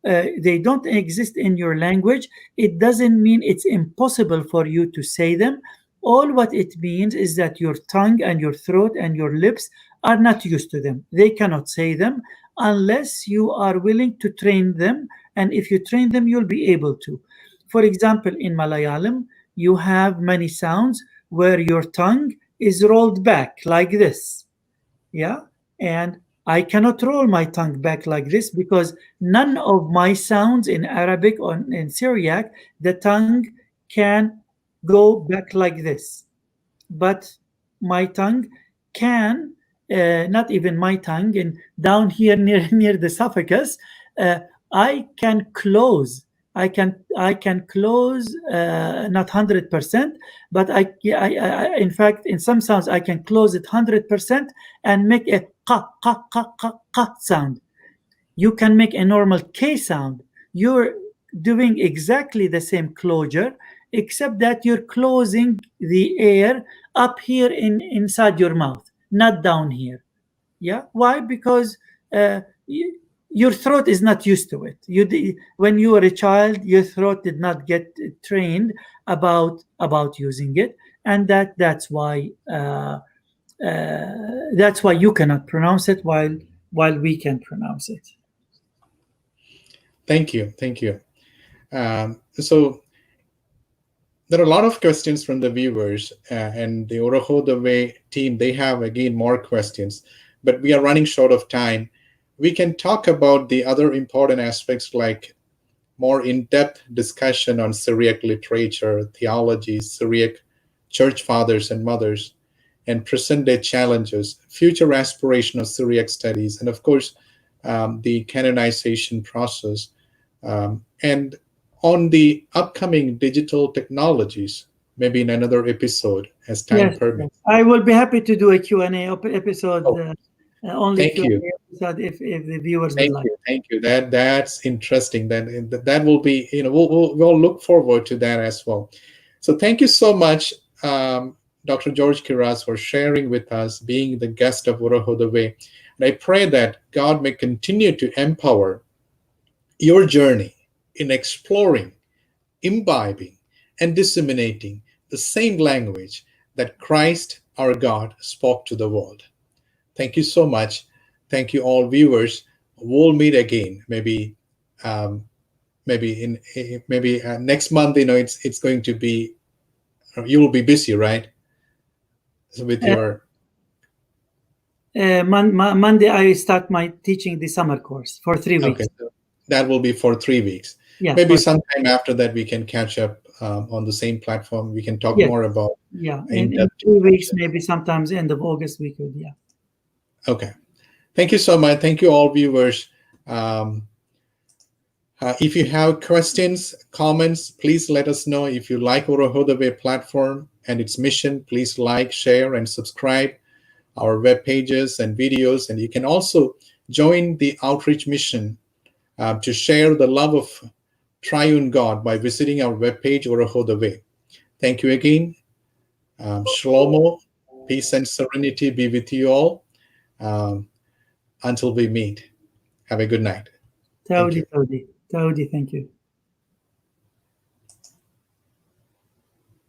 they don't exist in your language, it doesn't mean it's impossible for you to say them. All what it means is that your tongue and your throat and your lips are not used to them. They cannot say them unless you are willing to train them, and if you train them, you'll be able to. For example, in Malayalam, you have many sounds where your tongue is rolled back like this. Yeah. And I cannot roll my tongue back like this because none of my sounds in Arabic or in Syriac, the tongue can go back like this. But my tongue can, not even my tongue, and down here near the esophagus, I can close. I can close, not 100%, but in fact, in some sounds I can close it 100% and make a ka ka ka ka ka sound. You can make a normal K sound. You're doing exactly the same closure, except that you're closing the air up here inside your mouth, not down here. Yeah. Why? Because your throat is not used to it. When you were a child, your throat did not get trained about using it, and that's why you cannot pronounce it while we can pronounce it. Thank you. So there are a lot of questions from the viewers, and the Urho the Way team, they have again more questions, but we are running short of time. We can talk about the other important aspects, like more in-depth discussion on Syriac literature, theology, Syriac church fathers and mothers, and present-day challenges, future aspiration of Syriac studies, and of course, the canonization process, and on the upcoming digital technologies, maybe in another episode as time Yes, permits. I will be happy to do a Q&A episode, Oh, only thank you. Q&A episode if the viewers would like. Thank you. That's interesting. That will be, we'll look forward to that as well. So thank you so much, Dr. George Kiraz, for sharing with us, being the guest of Urho the Way. And I pray that God may continue to empower your journey in exploring, imbibing, and disseminating the same language that Christ, our God, spoke to the world. Thank you so much. Thank you, all viewers. We'll meet again, maybe next month. It's going to be, you will be busy, right? So with your Monday, I start my teaching the summer course for 3 weeks. okay, so that will be for 3 weeks. Yeah, Maybe sometime after that we can catch up on the same platform. We can talk yes, more about yeah. In in-depth 3 weeks, discussion. maybe sometimes end of August we could. Yeah. Okay. Thank you so much. Thank you, all viewers. If you have questions, comments, please let us know. If you like Urho the Way platform and its mission, please like, share, and subscribe our web pages and videos. And you can also join the outreach mission to share the love of triune God by visiting our webpage, Urho the Way. Thank you again. Shlomo, peace and serenity be with you all. Until we meet, have a good night. Thank you. Thank you.